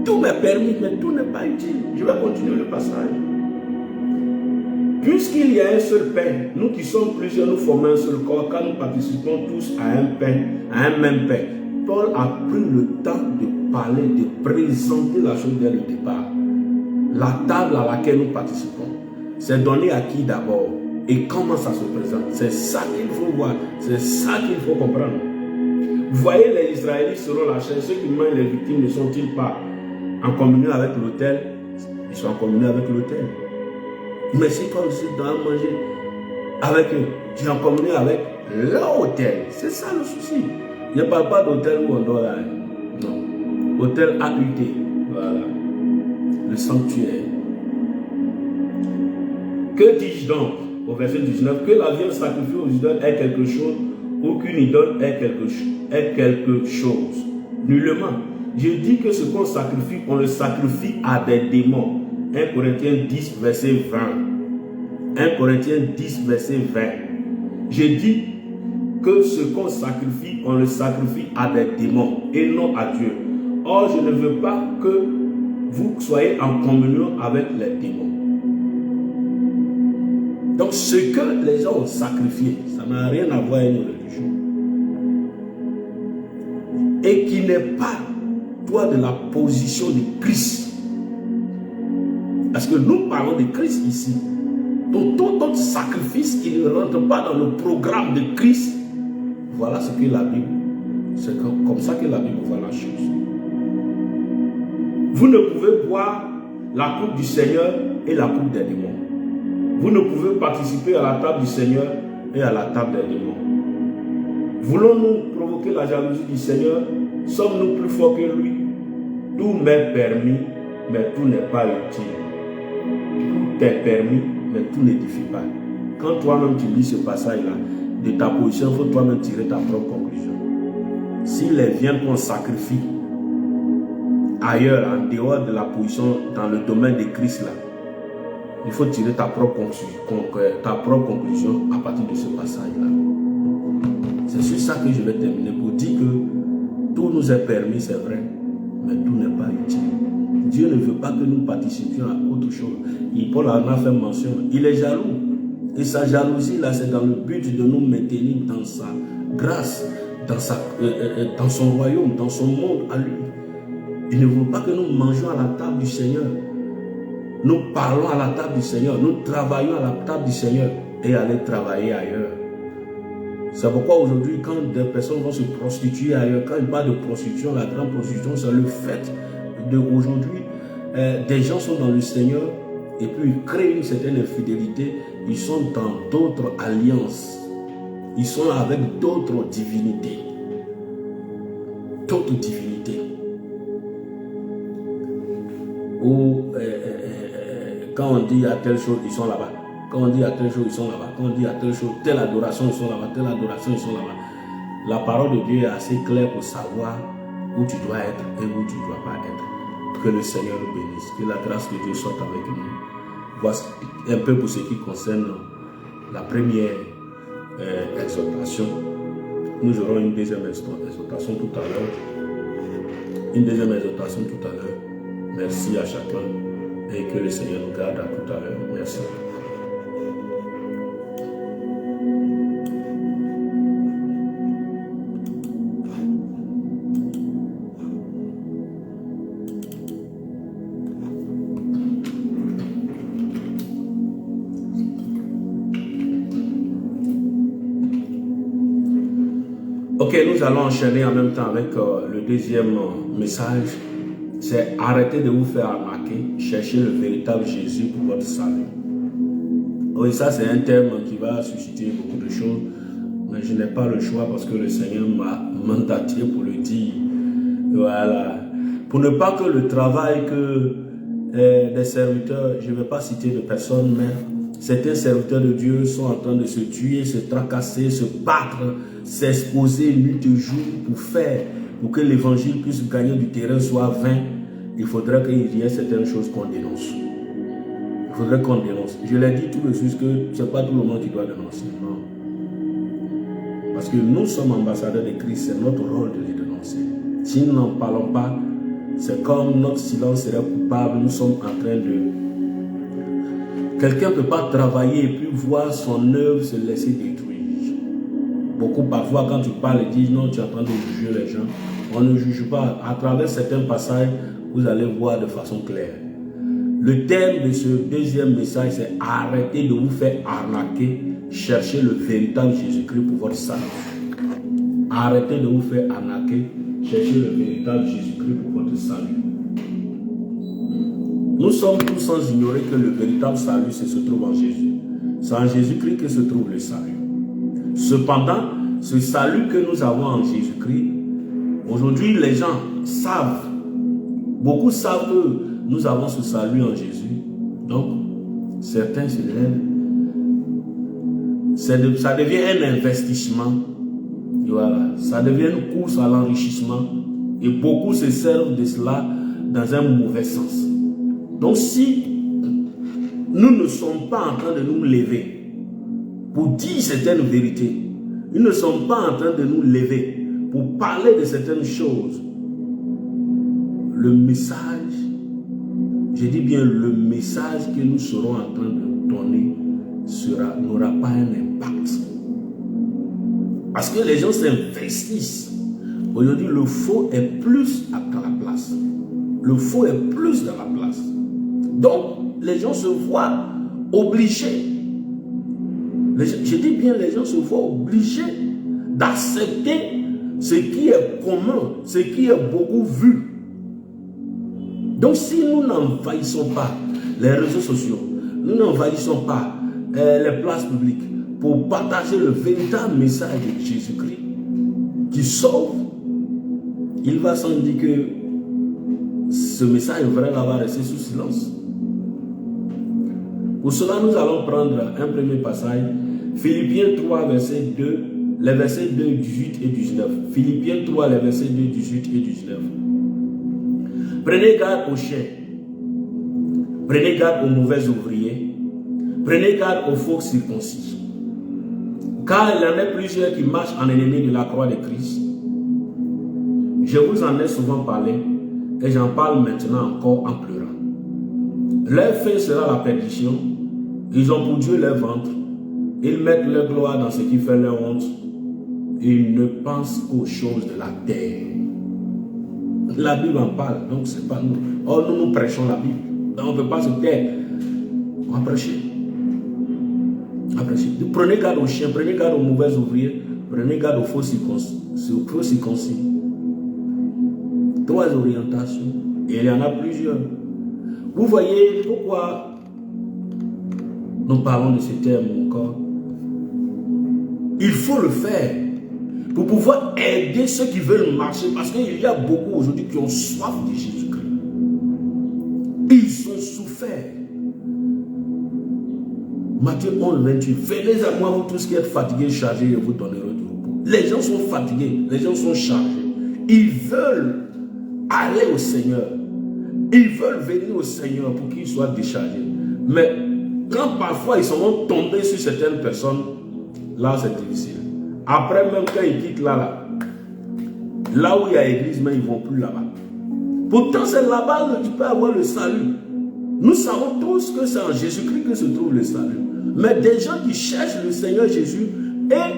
Tout m'est permis, mais tout n'est pas utile. Je vais continuer le passage. Puisqu'il y a un seul pain, nous qui sommes plusieurs, nous formons un seul corps, quand nous participons tous à un pain, à un même pain. Paul a pris le temps de parler, de présenter la chose dès le départ. La table à laquelle nous participons, c'est donné à qui d'abord et comment ça se présente. C'est ça qu'il faut voir, c'est ça qu'il faut comprendre. Vous voyez les Israélites selon la chair, ceux qui mangent les victimes ne sont-ils pas en communion avec l'autel? Ils sont en communion avec l'autel. Mais si toi aussi tu dois manger avec eux, tu es en communion avec l'autel. C'est ça le souci. Je ne parle pas d'hôtel où on dort là. Non. Hôtel AUT. Voilà. Le sanctuaire. Que dis-je donc au verset 19? Que la viande sacrifiée aux idoles est quelque chose ou qu'une idole est quelque chose. Nullement. Je dis que ce qu'on sacrifie, on le sacrifie à des démons. 1 Corinthiens 10, verset 20. 1 Corinthiens 10, verset 20. Je dis que ce qu'on sacrifie, on le sacrifie à des démons et non à Dieu. Or, je ne veux pas que vous soyez en communion avec les démons. Donc, ce que les gens ont sacrifié, ça n'a rien à voir avec une religion. Et qui n'est pas, toi, de la position de Christ. Parce que nous parlons de Christ ici. Donc, tout autre sacrifice qui ne rentre pas dans le programme de Christ, voilà ce que la Bible, c'est comme ça que la Bible voit la chose. Vous ne pouvez boire la coupe du Seigneur et la coupe des démons. Vous ne pouvez participer à la table du Seigneur et à la table des démons. Voulons-nous provoquer la jalousie du Seigneur? Sommes-nous plus forts que lui? Tout m'est permis, mais tout n'est pas utile. Tout est permis, mais tout n'édifie pas. Quand toi-même tu lis ce passage-là, de ta position, il faut toi-même tirer ta propre conclusion. Si les viandes qu'on sacrifie ailleurs, en dehors de la position, dans le domaine de Christ, là, il faut tirer ta propre conclusion à partir de ce passage-là. C'est sur ça que je vais terminer pour dire que tout nous est permis, c'est vrai, mais tout n'est pas utile. Dieu ne veut pas que nous participions à autre chose. Et Paul en a fait mention. Il est jaloux. Et sa jalousie, là, c'est dans le but de nous maintenir dans sa grâce, dans son royaume, dans son monde à lui. Il ne veut pas que nous mangions à la table du Seigneur. Nous parlons à la table du Seigneur. Nous travaillons à la table du Seigneur et aller travailler ailleurs. C'est pourquoi aujourd'hui, quand des personnes vont se prostituer ailleurs, quand ils parlent de prostitution, la grande prostitution, c'est le fait d'aujourd'hui, des gens sont dans le Seigneur et puis ils créent une certaine infidélité, ils sont dans d'autres alliances, ils sont avec d'autres divinités. D'autres divinités. Ou quand on dit à telle chose, ils sont là-bas. Quand on dit à telle chose, ils sont là-bas. Quand on dit à telle chose, telle adoration, ils sont là-bas. Telle adoration, ils sont là-bas. La parole de Dieu est assez claire pour savoir où tu dois être et où tu ne dois pas être. Que le Seigneur nous bénisse. Que la grâce de Dieu soit avec nous. Voici un peu pour ce qui concerne la première exhortation. Nous aurons une deuxième exhortation tout à l'heure. Une deuxième exhortation tout à l'heure. Merci à chacun et que le Seigneur nous garde à tout à l'heure. Merci. Ok, nous allons enchaîner en même temps avec le deuxième message. C'est arrêter de vous faire arnaquer, chercher le véritable Jésus pour votre salut. Oui, ça c'est un terme qui va susciter beaucoup de choses, mais je n'ai pas le choix parce que le Seigneur m'a mandaté pour le dire. Voilà. Pour ne pas que le travail que des serviteurs, je ne vais pas citer de personnes, mais certains serviteurs de Dieu sont en train de se tuer, se tracasser, se battre, s'exposer nuit et jour pour que l'évangile puisse gagner du terrain, soit vain. Il faudrait qu'il y ait certaines choses qu'on dénonce. Il faudrait qu'on dénonce. Je l'ai dit tout de suite que ce n'est pas tout le monde qui doit dénoncer. Non. Parce que nous sommes ambassadeurs de Christ, c'est notre rôle de les dénoncer. Si nous n'en parlons pas, C'est comme notre silence serait coupable, nous sommes en train de... Quelqu'un ne peut pas travailler et puis voir son œuvre se laisser détruire. Beaucoup parfois quand tu parles et disent non, tu es en train de juger les gens. On ne juge pas. À travers certains passages, vous allez voir de façon claire. Le thème de ce deuxième message, c'est arrêtez de vous faire arnaquer, cherchez le véritable Jésus-Christ pour votre salut. Arrêtez de vous faire arnaquer, cherchez le véritable Jésus-Christ pour votre salut. Nous sommes tous sans ignorer que le véritable salut se trouve en Jésus. C'est en Jésus-Christ que se trouve le salut. Cependant, ce salut que nous avons en Jésus-Christ, aujourd'hui les gens savent, beaucoup savent que nous avons ce salut en Jésus. Donc, certains se lèvent. Ça devient un investissement. Voilà. Ça devient une course à l'enrichissement. Et beaucoup se servent de cela dans un mauvais sens. Donc, si nous ne sommes pas en train de nous lever pour dire certaines vérités, nous ne sommes pas en train de nous lever pour parler de certaines choses, le message, je dis bien le message que nous serons en train de donner n'aura pas un impact. Parce que les gens s'investissent. Aujourd'hui, le faux est plus à la place. Le faux est plus dans la place. Donc, les gens se voient obligés. Je dis bien, les gens se voient obligés d'accepter ce qui est commun, ce qui est beaucoup vu. Donc, si nous n'envahissons pas les réseaux sociaux, nous n'envahissons pas les places publiques pour partager le véritable message de Jésus-Christ qui sauve, il va sans dire que ce message vrai va rester sous silence. Pour cela, nous allons prendre un premier passage, Philippiens 3, verset 2, les versets 2, 18 et 19. Philippiens 3, les versets 2, 18 et 19. Prenez garde aux chiens, prenez garde aux mauvais ouvriers, prenez garde aux faux circoncis. Car il y en a plusieurs qui marchent en ennemis de la croix de Christ. Je vous en ai souvent parlé et j'en parle maintenant encore en pleurant. Leur fin sera la perdition. Ils ont pour Dieu leur ventre. Ils mettent leur gloire dans ce qui fait leur honte. Ils ne pensent qu'aux choses de la terre. La Bible en parle, donc c'est pas nous. Or, nous prêchons la Bible. Donc on ne peut pas se taire. On va prêcher. Prenez garde aux chiens, prenez garde aux mauvais ouvriers, prenez garde aux faux circoncis. 3 orientations. Et il y en a plusieurs. Vous voyez pourquoi nous parlons de ce terme encore. Il faut le faire pour pouvoir aider ceux qui veulent marcher, parce qu'il y a beaucoup aujourd'hui qui ont soif de Jésus-Christ. Ils ont souffert. Matthieu 11, 28. Venez à moi, vous tous qui êtes fatigués, chargés, et vous donnerez du repos. Les gens sont fatigués, les gens sont chargés. Ils veulent aller au Seigneur. Ils veulent venir au Seigneur pour qu'ils soient déchargés. Mais quand parfois ils seront tombés sur certaines personnes, là c'est difficile. Après, même quand ils quittent là où il y a l'église, mais ils ne vont plus là-bas. Pourtant, c'est là-bas que tu peux avoir le salut. Nous savons tous que c'est en Jésus-Christ que se trouve le salut. Mais des gens qui cherchent le Seigneur Jésus, et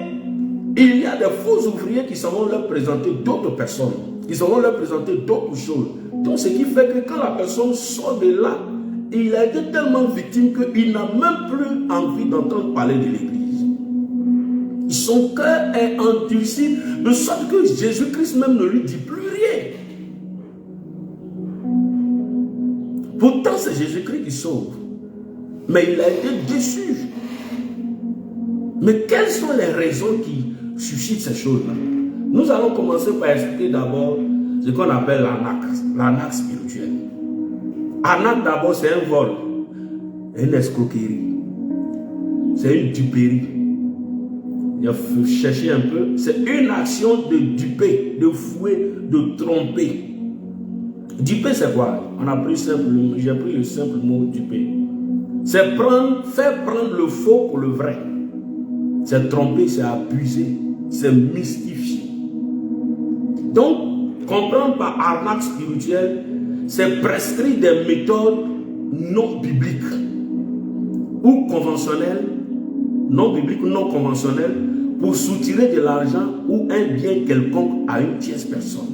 il y a des faux ouvriers qui sauront leur présenter d'autres personnes, qui sauront leur présenter d'autres choses. Donc, ce qui fait que quand la personne sort de là, il a été tellement victime qu'il n'a même plus envie d'entendre parler de l'église. Son cœur est endurci, de sorte que Jésus-Christ même ne lui dit plus rien. Pourtant, c'est Jésus-Christ qui sauve. Mais il a été déçu. Mais quelles sont les raisons qui suscitent ces choses-là? Nous allons commencer par expliquer d'abord ce qu'on appelle l'arnaque spirituelle. Arnaque d'abord, c'est un vol, une escroquerie, c'est une duperie. Il faut chercher un peu. C'est une action de duper, de fouer, de tromper. Duper, c'est quoi? J'ai pris le simple mot duper. C'est faire prendre le faux pour le vrai. C'est tromper, c'est abuser, c'est mystifier. Donc, Comprendre par arnaque spirituelle, c'est prescrire des méthodes non bibliques ou conventionnelles, non bibliques ou non conventionnelles, pour soutirer de l'argent ou un bien quelconque à une tierce personne.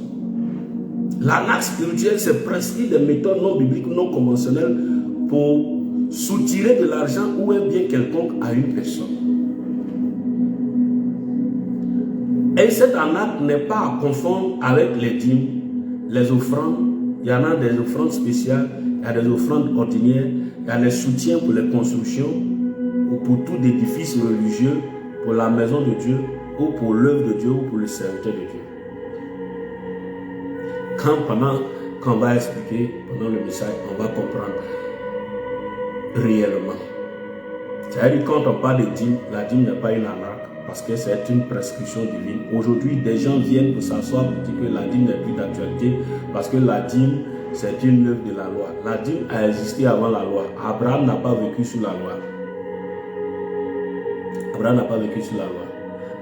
L'arnaque spirituelle, c'est prescrire des méthodes non bibliques ou non conventionnelles pour soutirer de l'argent ou un bien quelconque à une personne. Et cette arnaque n'est pas à confondre avec les dîmes, les offrandes. Il y en a des offrandes spéciales, il y a des offrandes ordinaires, il y a des soutiens pour les constructions ou pour tout édifice religieux, pour la maison de Dieu ou pour l'œuvre de Dieu ou pour le serviteur de Dieu. Quand on va expliquer pendant le message, on va comprendre réellement. C'est-à-dire quand on parle de dîme, la dîme n'est pas une arnaque parce que c'est une prescription divine. Aujourd'hui, des gens viennent pour s'asseoir pour dire que la dîme n'est plus d'actualité parce que la dîme, c'est une œuvre de la loi. La dîme a existé avant la loi. Abraham n'a pas vécu sous la loi. Abraham n'a pas vécu sous la loi.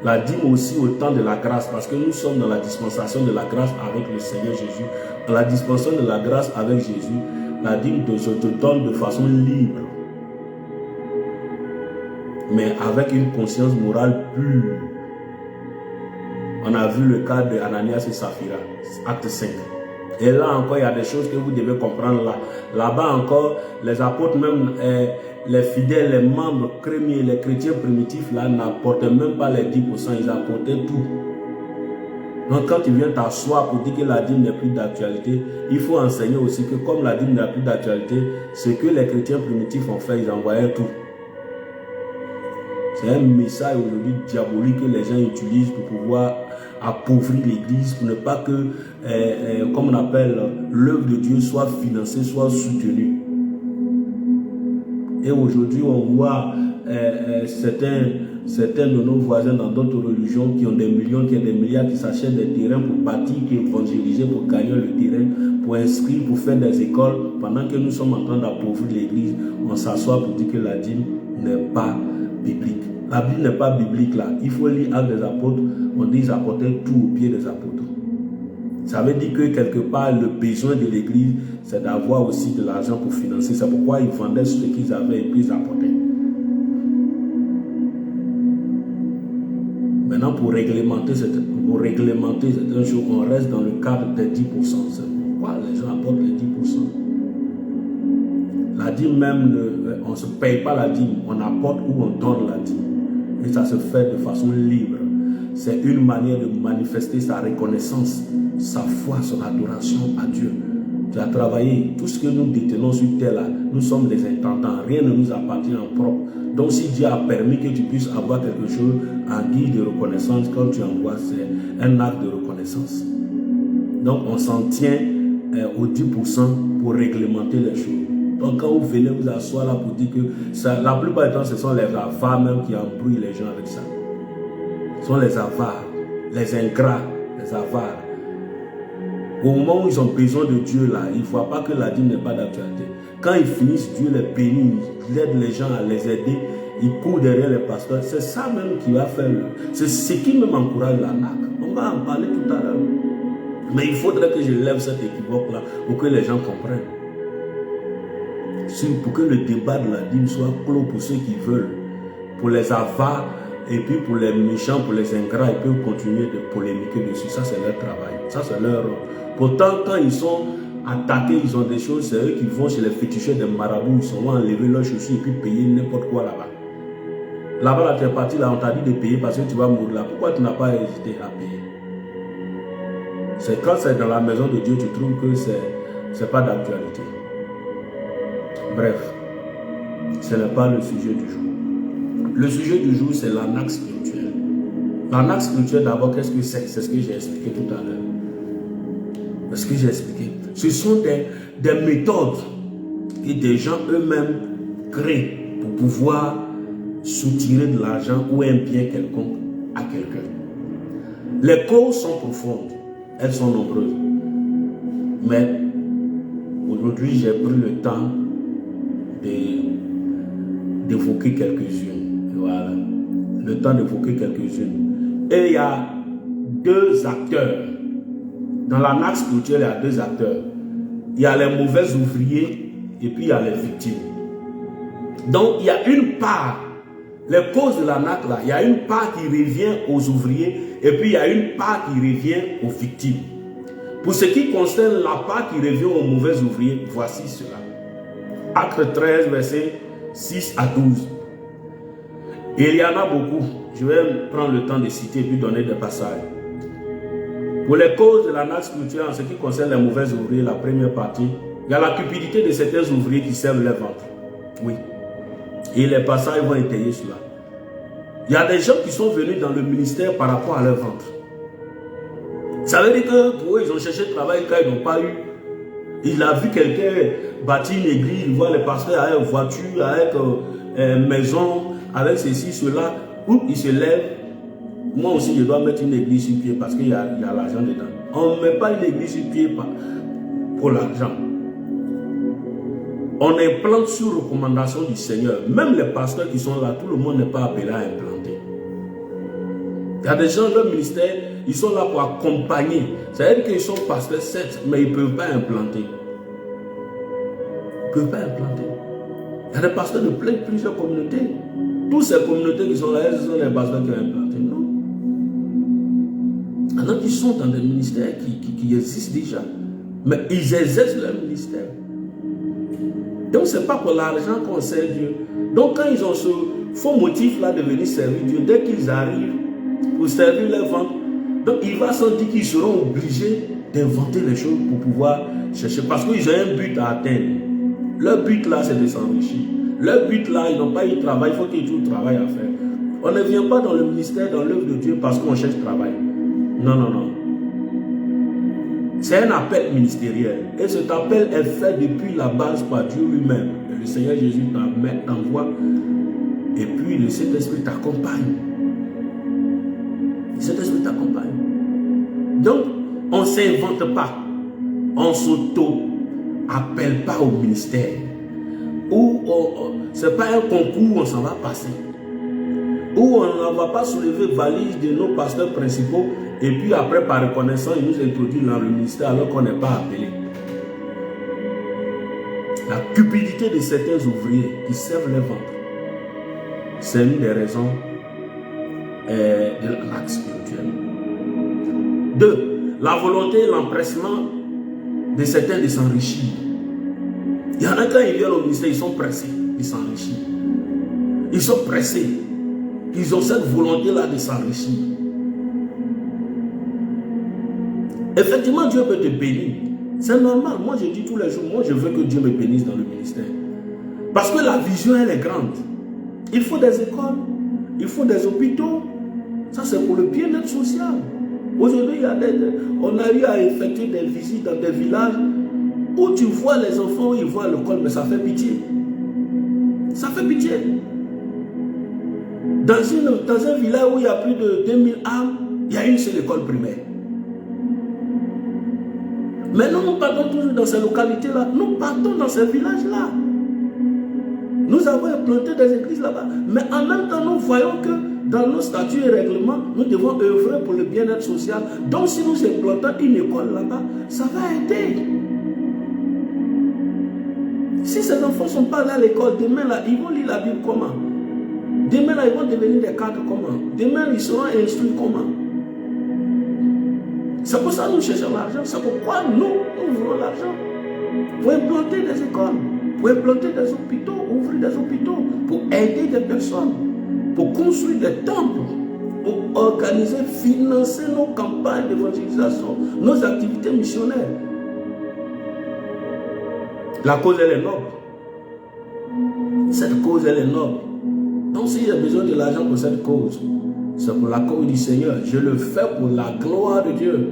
La dîme aussi au temps de la grâce, parce que nous sommes dans la dispensation de la grâce avec le Seigneur Jésus. Dans la dispensation de la grâce avec Jésus, la dîme se te donne de façon libre, mais avec une conscience morale pure. On a vu le cas de Ananias et Saphira, acte 5. Et là encore, il y a des choses que vous devez comprendre là. Là-bas encore, les apôtres, même les fidèles, les membres crémiers, les chrétiens primitifs, là, n'apportaient même pas les 10%, ils apportaient tout. Donc quand tu viens t'asseoir pour dire que la dîme n'est plus d'actualité, il faut enseigner aussi que comme la dîme n'est plus d'actualité, ce que les chrétiens primitifs ont fait, ils envoyaient tout. C'est un message aujourd'hui diabolique que les gens utilisent pour pouvoir appauvrir l'église, pour ne pas que, comme on appelle, l'œuvre de Dieu soit financée, soit soutenue. Et aujourd'hui, on voit certains de nos voisins dans d'autres religions qui ont des millions, qui ont des milliards, qui s'achètent des terrains pour bâtir, qui évangéliser, pour gagner le terrain, pour inscrire, pour faire des écoles. Pendant que nous sommes en train d'appauvrir l'église, on s'assoit pour dire que la dîme n'est pas biblique. La Bible n'est pas biblique là. Il faut lire Actes des apôtres. On dit qu'ils apportaient tout au pied des apôtres. Ça veut dire que quelque part, le besoin de l'église, c'est d'avoir aussi de l'argent pour financer. C'est pourquoi ils vendaient ce qu'ils avaient et puis ils apportaient. Maintenant, pour réglementer certaines choses, on reste dans le cadre des 10%. C'est pourquoi les gens apportent les 10%. La dîme même, on ne se paye pas la dîme, on apporte ou on donne la dîme. Et ça se fait de façon libre. C'est une manière de manifester sa reconnaissance, sa foi, son adoration à Dieu. Tu as travaillé, tout ce que nous détenons sur terre là, nous sommes des intendants, rien ne nous appartient en propre. Donc si Dieu a permis que tu puisses avoir quelque chose en guise de reconnaissance, quand tu envoies, c'est un acte de reconnaissance. Donc on s'en tient aux 10% pour réglementer les choses. Donc quand vous venez vous asseoir là pour dire que ça, la plupart du temps ce sont les avares même qui embrouillent les gens avec ça. Ce sont les avares, les ingrats, les avares. Au moment où ils ont besoin de Dieu là, il ne faut pas que la dîme n'est pas d'actualité. Quand ils finissent, Dieu les bénit, il aide les gens à les aider, ils courent derrière les pasteurs. C'est ça même qui va faire, c'est ce qui même encourage l'arnaque. On va en parler tout à l'heure. Mais il faudrait que je lève cet équivoque là pour que les gens comprennent. Pour que le débat de la dîme soit clos pour ceux qui veulent. Pour les avares et puis pour les méchants, pour les ingrats, ils peuvent continuer de polémiquer dessus. Ça c'est leur travail, ça c'est leur rôle. Pourtant quand ils sont attaqués, ils ont des choses, c'est eux qui vont chez les féticheurs des marabouts, ils sont enlever leurs chaussures et puis payer n'importe quoi là-bas. Là-bas là tu es parti, là on t'a dit de payer parce que tu vas mourir là. Pourquoi tu n'as pas hésité à payer? C'est quand c'est dans la maison de Dieu tu trouves que c'est pas d'actualité. Bref, ce n'est pas le sujet du jour. Le sujet du jour, c'est l'arnaque spirituelle. L'arnaque spirituelle, d'abord, qu'est-ce que c'est? C'est ce que j'ai expliqué tout à l'heure. Ce que j'ai expliqué. Ce sont des méthodes que des gens eux-mêmes créent pour pouvoir soutirer de l'argent ou un bien quelconque à quelqu'un. Les causes sont profondes. Elles sont nombreuses. Mais aujourd'hui, j'ai pris le temps d'évoquer quelques-unes. Voilà. Le temps d'évoquer quelques-unes. Et il y a deux acteurs Dans l'annexe spirituelle, il y a deux acteurs. Il y a les mauvais ouvriers et puis il y a les victimes. Donc, il y a une part, les causes de l'arnaque là, il y a une part qui revient aux ouvriers et puis il y a une part qui revient aux victimes. Pour ce qui concerne la part qui revient aux mauvais ouvriers, voici cela. Acte 13, versets 6 à 12. Et il y en a beaucoup. Je vais prendre le temps de citer et puis donner des passages. Pour les causes de l'arnaque spirituelle en ce qui concerne les mauvais ouvriers, la première partie, il y a la cupidité de certains ouvriers qui servent leur ventre. Oui. Et les passages vont étayer cela. Il y a des gens qui sont venus dans le ministère par rapport à leur ventre. Ça veut dire que pour eux, ils ont cherché travail quand ils n'ont pas eu. Il a vu quelqu'un bâtir une église, il voit les pasteurs avec une voiture, avec une maison, avec ceci, cela. Il se lève. Moi aussi, je dois mettre une église sur pied parce qu'il y a l'argent dedans. On ne met pas une église sur pied pour l'argent. On implante sur recommandation du Seigneur. Même les pasteurs qui sont là, tout le monde n'est pas appelé à implanter. Il y a des gens, leur ministère, ils sont là pour accompagner. C'est-à-dire qu'ils sont pasteurs, certes, mais ils ne peuvent pas implanter. Ils ne peuvent pas implanter. Il y a des pasteurs de plusieurs communautés. Toutes ces communautés qui sont là, ce sont les pasteurs qui ont implanté. Non. Il y en a qui sont dans des ministères qui existent déjà. Mais ils exercent leur ministère. Donc, ce n'est pas pour l'argent qu'on sert Dieu. Donc, quand ils ont ce faux motif-là de venir servir Dieu, dès qu'ils arrivent pour servir leur ventre, donc il va sentir qu'ils seront obligés d'inventer les choses pour pouvoir chercher. Parce qu'ils ont un but à atteindre. Leur but là, c'est de s'enrichir. Leur but là, ils n'ont pas eu de travail, il faut qu'ils aient tout le travail à faire. On ne vient pas dans le ministère, dans l'œuvre de Dieu parce qu'on cherche travail. Non, non, non. C'est un appel ministériel. Et cet appel est fait depuis la base par Dieu lui-même. Le Seigneur Jésus t'envoie. Et puis le Saint-Esprit t'accompagne. Le Saint-Esprit t'accompagne. Donc, on ne s'invente pas. On ne s'auto-appelle pas au ministère. Ce n'est pas un concours où on s'en va passer. Où on ne va pas soulever valise de nos pasteurs principaux. Et puis après, par reconnaissance, ils nous introduisent dans le ministère alors qu'on n'est pas appelé. La cupidité de certains ouvriers qui servent leur ventre, c'est une des raisons de l'acte spirituel. 2. La volonté et l'empressement de certains de s'enrichir. Il y en a quand ils viennent au ministère, ils sont pressés, ils s'enrichissent. Ils sont pressés. Ils ont cette volonté-là de s'enrichir. Effectivement, Dieu peut te bénir. C'est normal. Moi, je dis tous les jours, moi, je veux que Dieu me bénisse dans le ministère. Parce que la vision, elle est grande. Il faut des écoles, il faut des hôpitaux. Ça, c'est pour le bien-être social. Aujourd'hui, on a eu à effectuer des visites dans des villages où tu vois les enfants, où ils voient l'école, mais ça fait pitié. Ça fait pitié. Dans un village où il y a plus de 2000 âmes, il y a une seule école primaire. Mais nous partons toujours dans ces localités-là. Nous partons dans ces villages-là. Nous avons implanté des églises là-bas. Mais en même temps, nous voyons que dans nos statuts et règlements, nous devons œuvrer pour le bien-être social. Donc, si nous implantons une école là-bas, ça va aider. Si ces enfants ne sont pas là à l'école, demain, là, ils vont lire la Bible comment? Demain, là, ils vont devenir des cadres comment? Demain, ils seront instruits comment? C'est pour ça que nous cherchons l'argent. C'est pourquoi nous voulons l'argent. Pour implanter des écoles, pour implanter des hôpitaux, ouvrir des hôpitaux, pour aider des personnes, pour construire des temples, pour organiser, financer nos campagnes d'évangélisation, nos activités missionnaires. La cause, elle est noble. Cette cause, elle est noble. Donc, si j'ai besoin de l'argent pour cette cause, c'est pour la cause du Seigneur. Je le fais pour la gloire de Dieu.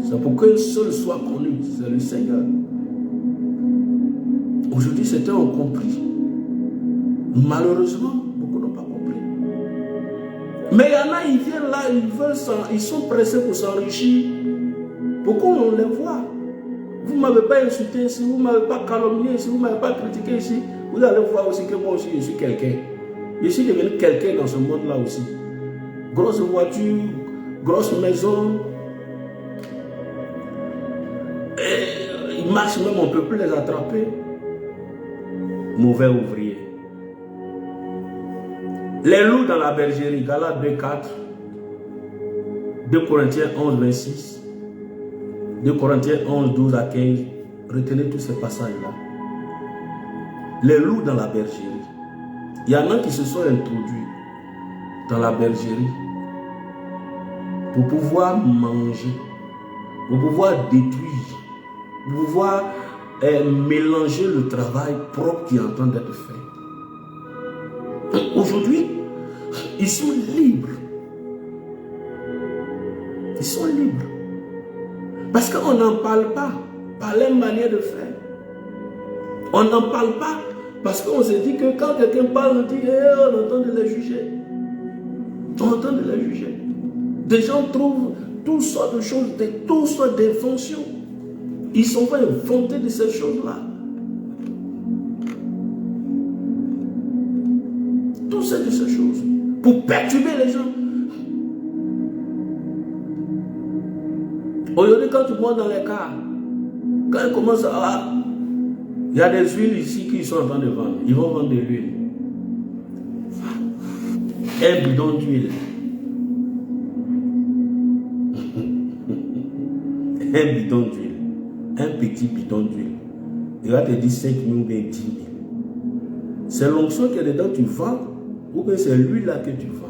C'est pour qu'un seul soit connu. C'est le Seigneur. Aujourd'hui, certains ont compris. Malheureusement, beaucoup n'ont pas compris. Mais il y en a, ils viennent là, ils sont pressés pour s'enrichir. Pourquoi on les voit? Vous ne m'avez pas insulté ici, vous ne m'avez pas calomnié ici, vous ne m'avez pas critiqué ici. Vous allez voir aussi que moi aussi, je suis quelqu'un. Je suis devenu quelqu'un dans ce monde-là aussi. Grosse voiture, grosse maison. marchent même, on ne peut plus les attraper. Mauvais ouvrier. Les loups dans la bergerie, Galates 2, 4. 2 Corinthiens 11, 26. 2 Corinthiens 11, 12 à 15. Retenez tous ces passages-là. Les loups dans la bergerie. Il y en a qui se sont introduits dans la bergerie pour pouvoir manger, pour pouvoir détruire, pour pouvoir mélanger le travail propre qui est en train d'être fait. Aujourd'hui, ils sont libres. Ils sont libres. Parce qu'on n'en parle pas par leur manière de faire. On n'en parle pas parce qu'on se dit que quand quelqu'un parle, on dit on entend de les juger. On entend de les juger. Des gens trouvent toutes sortes de choses, toutes sortes d'inventions. Ils sont pas inventés de ces choses-là. Toutes sortes de ces choses. Pour perturber les gens. Aujourd'hui, quand tu montes dans les cars, quand ils commencent à... Il y a des huiles ici qu'ils sont en train de vendre. Ils vont vendre de l'huile. Un bidon d'huile. Un bidon d'huile. Un petit bidon d'huile. Il va te dire 5 000 ou bien 10 000. C'est l'onction qui est dedans, tu vends, ou bien c'est l'huile là que tu vends.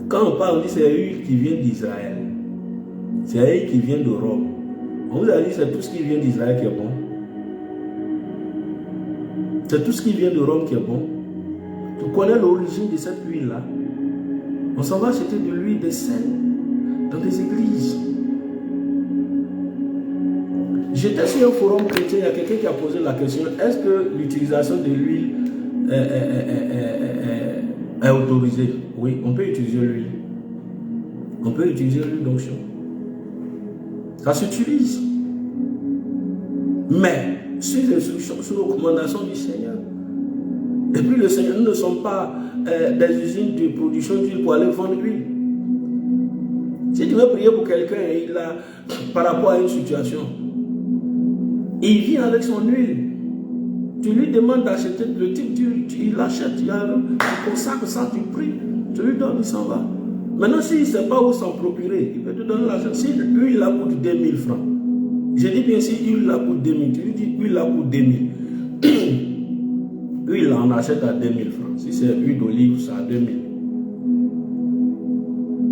Quand on parle, on dit c'est l'huile qui vient d'Israël. C'est l'huile qui vient de Rome. On vous a dit c'est tout ce qui vient d'Israël qui est bon. C'est tout ce qui vient de Rome qui est bon. Tu connais l'origine de cette huile-là. On s'en va acheter de l'huile de sel dans des églises. J'étais sur un forum chrétien, il y a quelqu'un qui a posé la question, est-ce que l'utilisation de l'huile est autorisée? Oui, on peut utiliser l'huile. On peut utiliser l'huile d'onction. Ça s'utilise. Mais, sur les instructions, sous recommandation du Seigneur. Et puis le Seigneur, nous ne sommes pas des usines de production d'huile pour aller vendre l'huile. Si tu veux prier pour quelqu'un, par rapport à une situation, il vient avec son huile. Tu lui demandes d'acheter le type d'huile, il l'achète, tu consacres ça, tu pries, tu lui donnes, il s'en va. Maintenant, s'il ne sait pas où s'en procurer, il peut te donner l'argent. Si l'huile là coûte 2000 francs, je dis bien si l'huile là coûte 2000, tu lui dis l'huile là coûte 2000. L'huile là on achète à 2000 francs. Si c'est huile d'olive, c'est à 2000.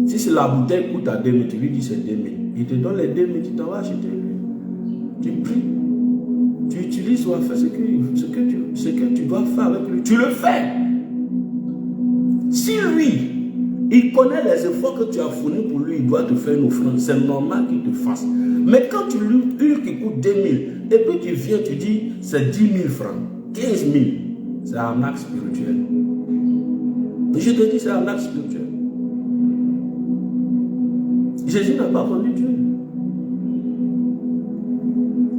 Si c'est la bouteille coûte à 2000, tu lui dis c'est 2000. Il te donne les 2000, tu t'en vas acheter l'huile. Tu pries. Tu utilises, tu vas faire ce que tu dois faire avec lui. Tu le fais. Si lui, il connaît les efforts que tu as fournis pour lui, il doit te faire une offrande. C'est normal qu'il te fasse. Mais quand tu lui hurles qui coûte 2000, et puis tu viens, tu dis c'est 10 000 francs, 15 000, c'est un acte spirituel. Et je te dis c'est un acte spirituel. Jésus n'a pas vendu Dieu.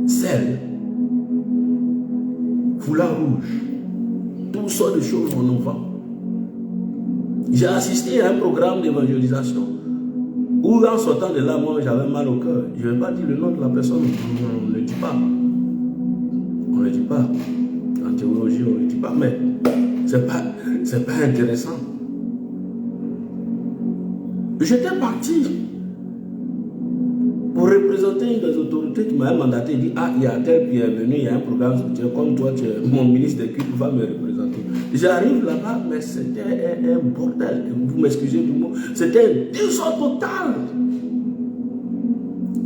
Sel, foulard rouge, toutes sortes de choses on en vend. J'ai assisté à un programme d'évangélisation où en sortant de là, moi j'avais mal au cœur. Je ne vais pas dire le nom de la personne, on ne le dit pas. On ne le dit pas. En théologie, on ne le dit pas, mais c'est pas intéressant. J'étais parti pour représenter une des autorités qui m'avait mandaté. Il dit, ah, il y a tel qui est venu, il y a un programme spirituel, comme toi, tu es mon ministre de culte, va me représenter. J'arrive là-bas, mais c'était un bordel, vous m'excusez du mot, c'était un désordre total.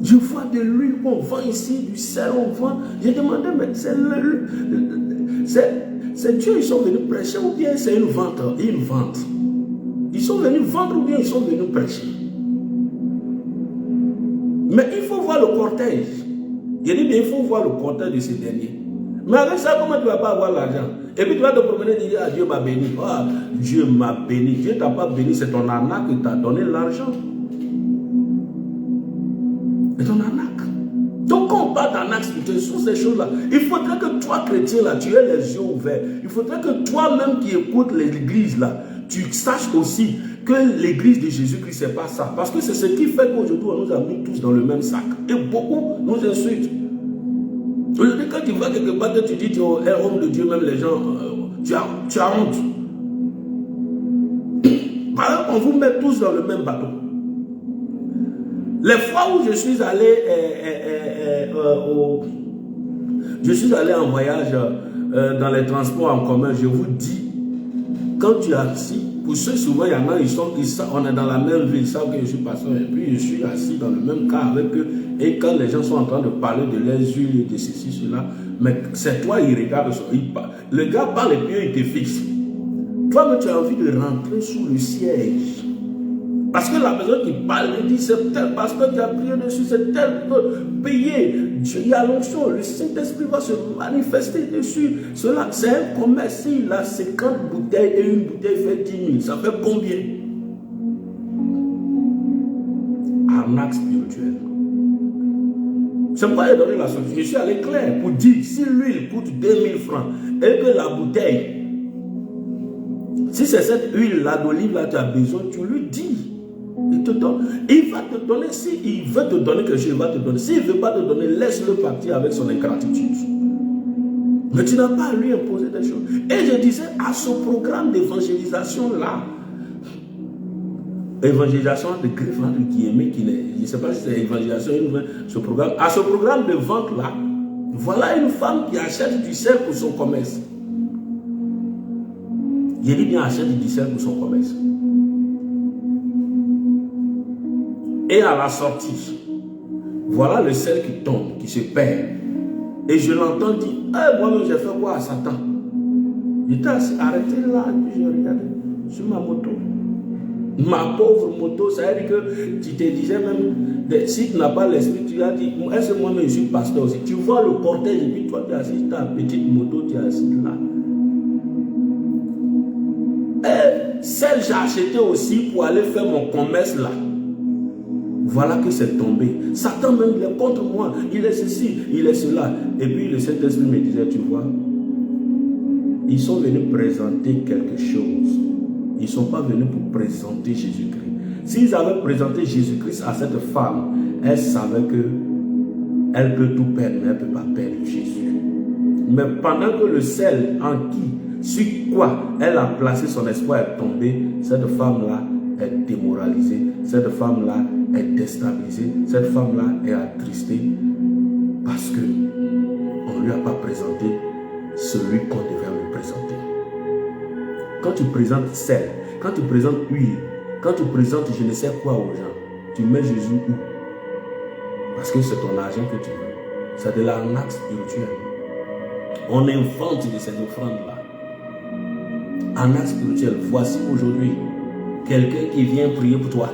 Je vois de l'huile qu'on vend ici, du sel on vend. J'ai demandé, mais c'est Dieu, ils sont venus prêcher ou bien c'est une vente? Ils sont venus vendre ou bien ils sont venus prêcher? Mais il faut voir le cortège. Je dis bien, il faut voir le cortège de ces derniers. Mais avec ça, comment tu ne vas pas avoir l'argent? Et puis tu vas te promener et dire, ah, Dieu m'a béni. Ah, Dieu m'a béni. Dieu ne t'a pas béni, c'est ton arnaque qui t'a donné l'argent. C'est ton arnaque. Donc quand on parle d'arnaque spirituelle, sur ces choses-là, il faudrait que toi, chrétien, là, tu aies les yeux ouverts. Il faudrait que toi-même qui écoutes l'église, là, tu saches aussi que l'église de Jésus-Christ, ce n'est pas ça. Parce que c'est ce qui fait qu'aujourd'hui, on nous a mis tous dans le même sac. Et beaucoup nous insultent. Aujourd'hui, quand tu vas quelque part, que tu dis tu es homme de Dieu, même les gens, tu as honte. Par exemple, on vous met tous dans le même bateau. Les fois où je suis allé en voyage dans les transports en commun, je vous dis, quand tu es assis, pour ceux souvent, il y en a, on est dans la même ville, ils savent que je suis pasteur, et puis je suis assis dans le même cas avec eux, et quand les gens sont en train de parler de les huiles et de ceci, cela, mais c'est toi, ils regardent, le gars parle et puis il te fixe. Toi, tu as envie de rentrer sous le siège. Parce que la personne qui parle, il dit, c'est tel pasteur qui a prié dessus, c'est tel payé. Il y a l'onction, le Saint-Esprit va se manifester dessus. Cela, c'est un commerce. Il a 50 bouteilles et une bouteille fait 10 000. Ça fait combien? Arnaque spirituelle. C'est pourquoi j'ai donné la solution. Je suis allé clair pour dire, si l'huile coûte 2000 francs et que la bouteille, si c'est cette huile-là d'olive là tu as besoin, tu lui dis. Il te donne. Il va te donner. S'il veut te donner quelque chose, il va te donner. S'il ne veut pas te donner, laisse-le partir avec son ingratitude. Mais tu n'as pas à lui imposer des choses. Et je disais, à ce programme d'évangélisation-là, évangélisation de griffe entre guillemets, je ne sais pas si c'est évangélisation, ce programme, à ce programme de vente-là, voilà une femme qui achète du sel pour son commerce. Je dis bien achète du sel pour son commerce. Et à la sortie, voilà le sel qui tombe, qui se perd. Et je l'entends dire, hey, moi-même j'ai fait quoi à Satan? J'étais arrêté là, et puis je regardais sur ma moto. Ma pauvre moto, ça veut dire que tu te disais même, si tu n'as pas l'esprit, tu as dit, est-ce que moi-même je suis pasteur aussi? Tu vois le cortège et puis toi tu es assis dans ta petite moto, tu es assis là. Et celle j'ai acheté aussi pour aller faire mon commerce là. Voilà que c'est tombé. Satan même, il est contre moi. Il est ceci, il est cela. Et puis le Saint-Esprit me disait, tu vois, ils sont venus présenter quelque chose. Ils ne sont pas venus pour présenter Jésus-Christ. S'ils avaient présenté Jésus-Christ à cette femme, elle savait qu'elle peut tout perdre, mais elle ne peut pas perdre Jésus. Mais pendant que le sel en qui, sur quoi elle a placé son espoir est tombé, cette femme-là est démoralisée. Cette femme-là est déstabilisée, cette femme-là est attristée parce que on ne lui a pas présenté celui qu'on devait lui présenter. Quand tu présentes sel, quand tu présentes huile, quand tu présentes je ne sais quoi aux gens, tu mets Jésus où? Parce que c'est ton argent que tu veux. C'est de l'arnaque spirituelle. On invente de cette offrande-là. Arnaque spirituelle. Voici aujourd'hui quelqu'un qui vient prier pour toi.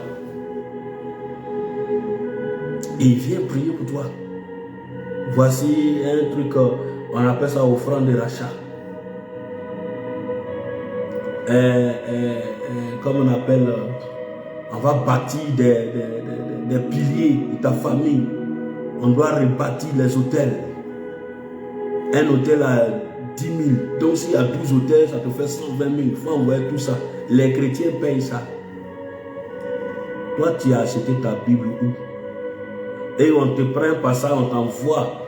Et il vient prier pour toi. Voici un truc, on appelle ça offrande de rachat. Comme on appelle, on va bâtir des piliers de ta famille. On doit rebâtir les hôtels. Un hôtel à 10 000. Donc s'il y a 12 hôtels, ça te fait 120 000. Il faut envoyer tout ça. Les chrétiens payent ça. Toi, tu as acheté ta Bible où? Et on te prend par ça, on t'envoie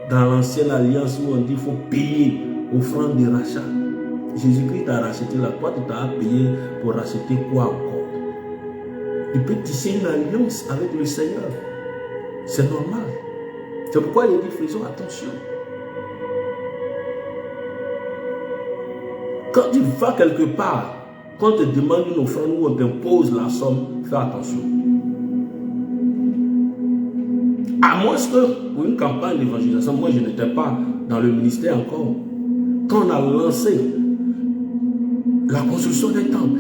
dans l'ancienne alliance où on dit qu'il faut payer offrande de rachat. Jésus-Christ t'a racheté là. Toi, tu t'as payé pour racheter quoi encore? Tu peux tisser une alliance avec le Seigneur. C'est normal. C'est pourquoi il dit faisons attention. Quand tu vas quelque part, quand on te demande une offrande ou on t'impose la somme, fais attention. À moins que pour une campagne d'évangélisation, moi je n'étais pas dans le ministère encore. Quand on a lancé la construction des temples,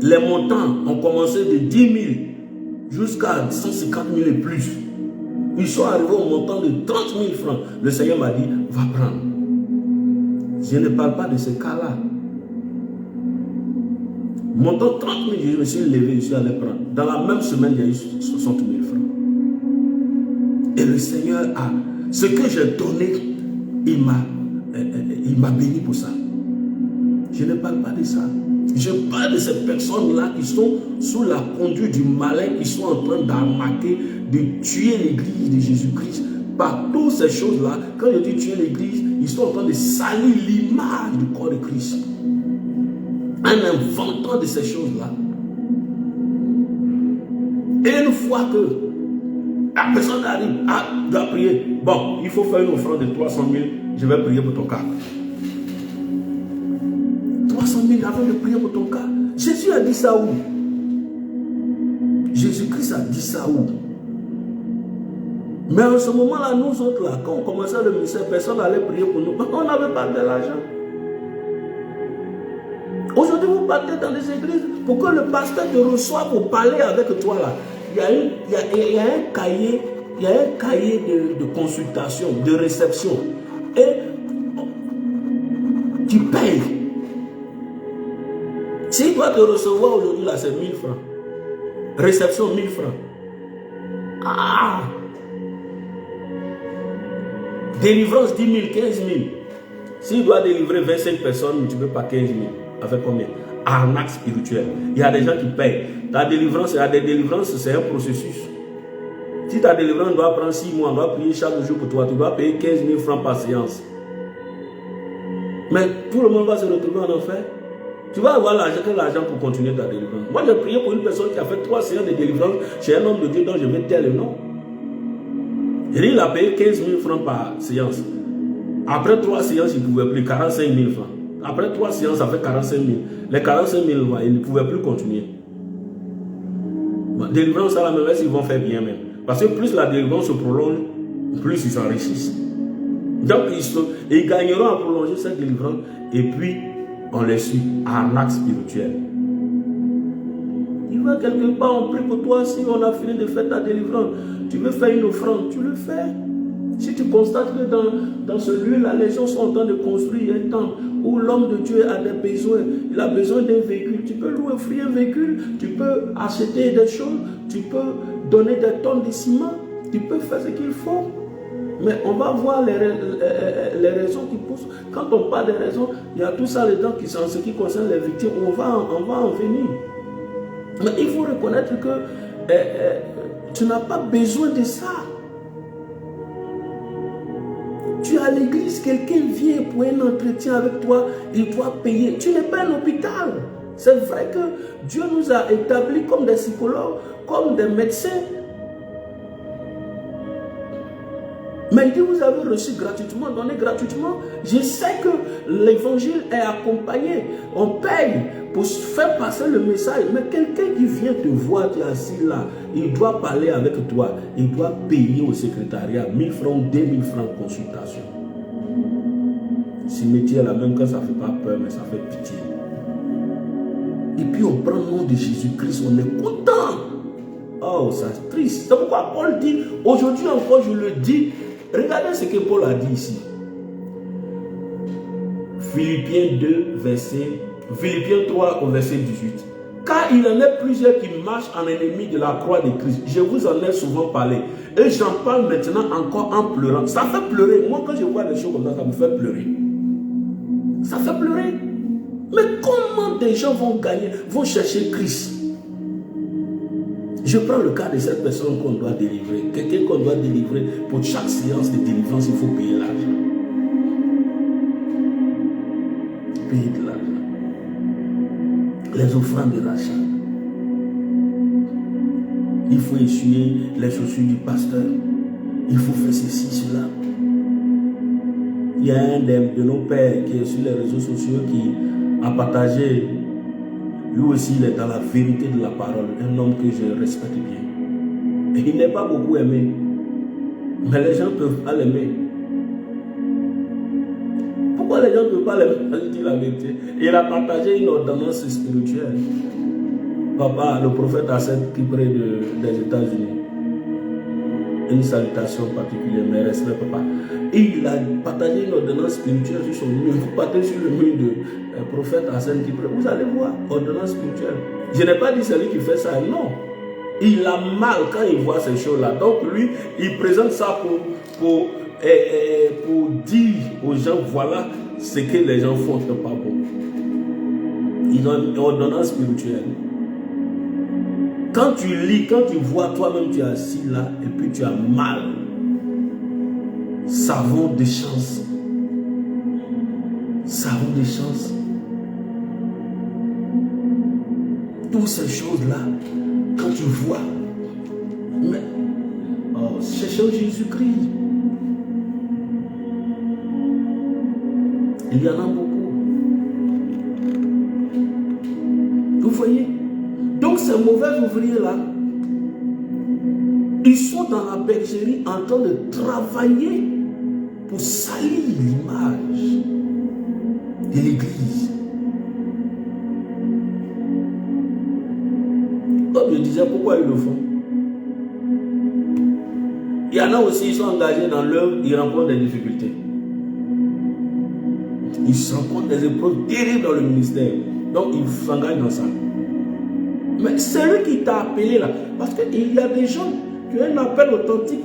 les montants ont commencé de 10 000 jusqu'à 150 000 et plus. Ils sont arrivés au montant de 30 000 francs. Le Seigneur m'a dit, va prendre. Je ne parle pas de ce cas-là. Montant 30 000, je me suis levé, je suis allé prendre. Dans la même semaine, il y a eu 60 000 francs. Et le Seigneur a, ce que j'ai donné, il m'a béni pour ça. Je ne parle pas de ça. Je parle de ces personnes-là qui sont sous la conduite du malin, qui sont en train d'arnaquer, de tuer l'église de Jésus-Christ. Par toutes ces choses-là, quand je dis tuer l'église, ils sont en train de salir l'image du corps de Christ. En inventant de ces choses-là. Et une fois que la personne arrive, doit prier. Bon, il faut faire une offrande de 300 000, je vais prier pour ton cas. 300 000 avant de prier pour ton cas. Jésus a dit ça où? Jésus-Christ a dit ça où? Mais en ce moment-là, nous autres, là, quand on commençait le ministère, personne n'allait prier pour nous. Parce qu'on n'avait pas de l'argent. Aujourd'hui, vous partez dans des églises pour que le pasteur te reçoive pour parler avec toi. Là. Il y a un cahier de consultation, de réception. Et tu payes. S'il doit te recevoir aujourd'hui, là, c'est 1000 francs. Réception, 1000 francs. Ah! Délivrance, 10 000, 15 000. S'il doit délivrer 25 personnes, tu ne peux pas 15 000. Avec combien? Arnaque spirituelle. Il y a des gens qui payent. Ta délivrance, il y a des délivrances, c'est un processus. Si ta délivrance doit prendre 6 mois, on doit prier chaque jour pour toi, tu dois payer 15 000 francs par séance. Mais tout le monde va se retrouver en enfer. Tu vas avoir l'argent pour continuer ta délivrance. Moi, j'ai prié pour une personne qui a fait 3 séances de délivrance chez un homme de Dieu dont je vais taire le nom. Et il a payé 15 000 francs par séance. Après 3 séances, il ne pouvait plus, 45 000 francs. Après 3 séances, ça fait 45 000. Les 45 000, il ne pouvait plus continuer. Délivrance à la même ils vont faire bien même. Parce que plus la délivrance se prolonge, plus ils s'enrichissent. Donc, ils gagneront à prolonger cette délivrance. Et puis, on les suit. Arnaque spirituelle. Il va quelque part, on prie pour toi. Si on a fini de faire ta délivrance, tu veux faire une offrande, tu le fais. Si tu constates que dans ce lieu-là, les gens sont en train de construire un temple où l'homme de Dieu a des besoins, il a besoin d'un véhicule, tu peux lui offrir un véhicule, tu peux acheter des choses, tu peux donner des tonnes de ciment, tu peux faire ce qu'il faut. Mais on va voir les raisons qui poussent. Quand on parle des raisons, il y a tout ça dedans qui sont en ce qui concerne les victimes, on va en venir. Mais il faut reconnaître que tu n'as pas besoin de ça. Tu es à l'église, quelqu'un vient pour un entretien avec toi, il doit payer. Tu n'es pas un hôpital. C'est vrai que Dieu nous a établis comme des psychologues, comme des médecins. Mais il dit, vous avez reçu gratuitement, donné gratuitement. Je sais que l'évangile est accompagné. On paye pour faire passer le message. Mais quelqu'un qui vient te voir, tu es assis là, il doit parler avec toi. Il doit payer au secrétariat 1000 francs, 2000 francs de consultation. Cimetière là, même quand ça ne fait pas peur, mais ça fait pitié. Et puis on prend le nom de Jésus-Christ, on est content. Oh, c'est triste. C'est pourquoi Paul dit, aujourd'hui encore je le dis, regardez ce que Paul a dit ici. Philippiens 3 au verset 18. Car il en est plusieurs qui marchent en ennemi de la croix de Christ. Je vous en ai souvent parlé. Et j'en parle maintenant encore en pleurant. Ça fait pleurer. Moi quand je vois des choses comme ça me fait pleurer. Ça fait pleurer. Mais comment des gens vont gagner, vont chercher Christ? Je prends le cas de cette personne qu'on doit délivrer. Quelqu'un qu'on doit délivrer. Pour chaque séance de délivrance, il faut payer l'argent. Payer de l'argent. Les offrandes de rachat. Il faut essuyer les chaussures du pasteur. Il faut faire ceci, cela. Il y a un de nos pères qui est sur les réseaux sociaux qui a partagé. Lui aussi, il est dans la vérité de la parole. Un homme que je respecte bien. Et il n'est pas beaucoup aimé. Mais les gens ne peuvent pas l'aimer. Pourquoi les gens ne peuvent pas l'aimer? Parce qu'il dit la vérité. Il a partagé une ordonnance spirituelle. Papa, le prophète Hassan qui près des États-Unis. Une salutation particulière, mais respect papa. Et il a partagé une ordonnance spirituelle sur son mur. Vous partez sur le mur de prophète Hassan qui prend. Vous allez voir, ordonnance spirituelle. Je n'ai pas dit celui qui fait ça, non. Il a mal quand il voit ces choses-là. Donc lui, il présente ça pour dire aux gens, voilà ce que les gens font, c'est pas bon. Ils ont une ordonnance spirituelle. Quand tu lis, quand tu vois toi-même, tu es assis là et puis tu as mal. Savon des chances. Savon des chances. Toutes ces choses-là, quand tu vois, mais cherchez Jésus-Christ. Il y en a beaucoup. Vous voyez? Donc ces mauvais ouvriers-là, ils sont dans la bergerie en train de travailler pour salir l'image de l'église. Comme je disais, pourquoi ils le font? Il y en a aussi, ils sont engagés dans l'œuvre, ils rencontrent des difficultés. Ils se rencontrent des épreuves terribles dans le ministère. Donc ils s'engagent dans ça. Mais c'est lui qui t'a appelé là. Parce qu'il y a des gens qui ont un appel authentique,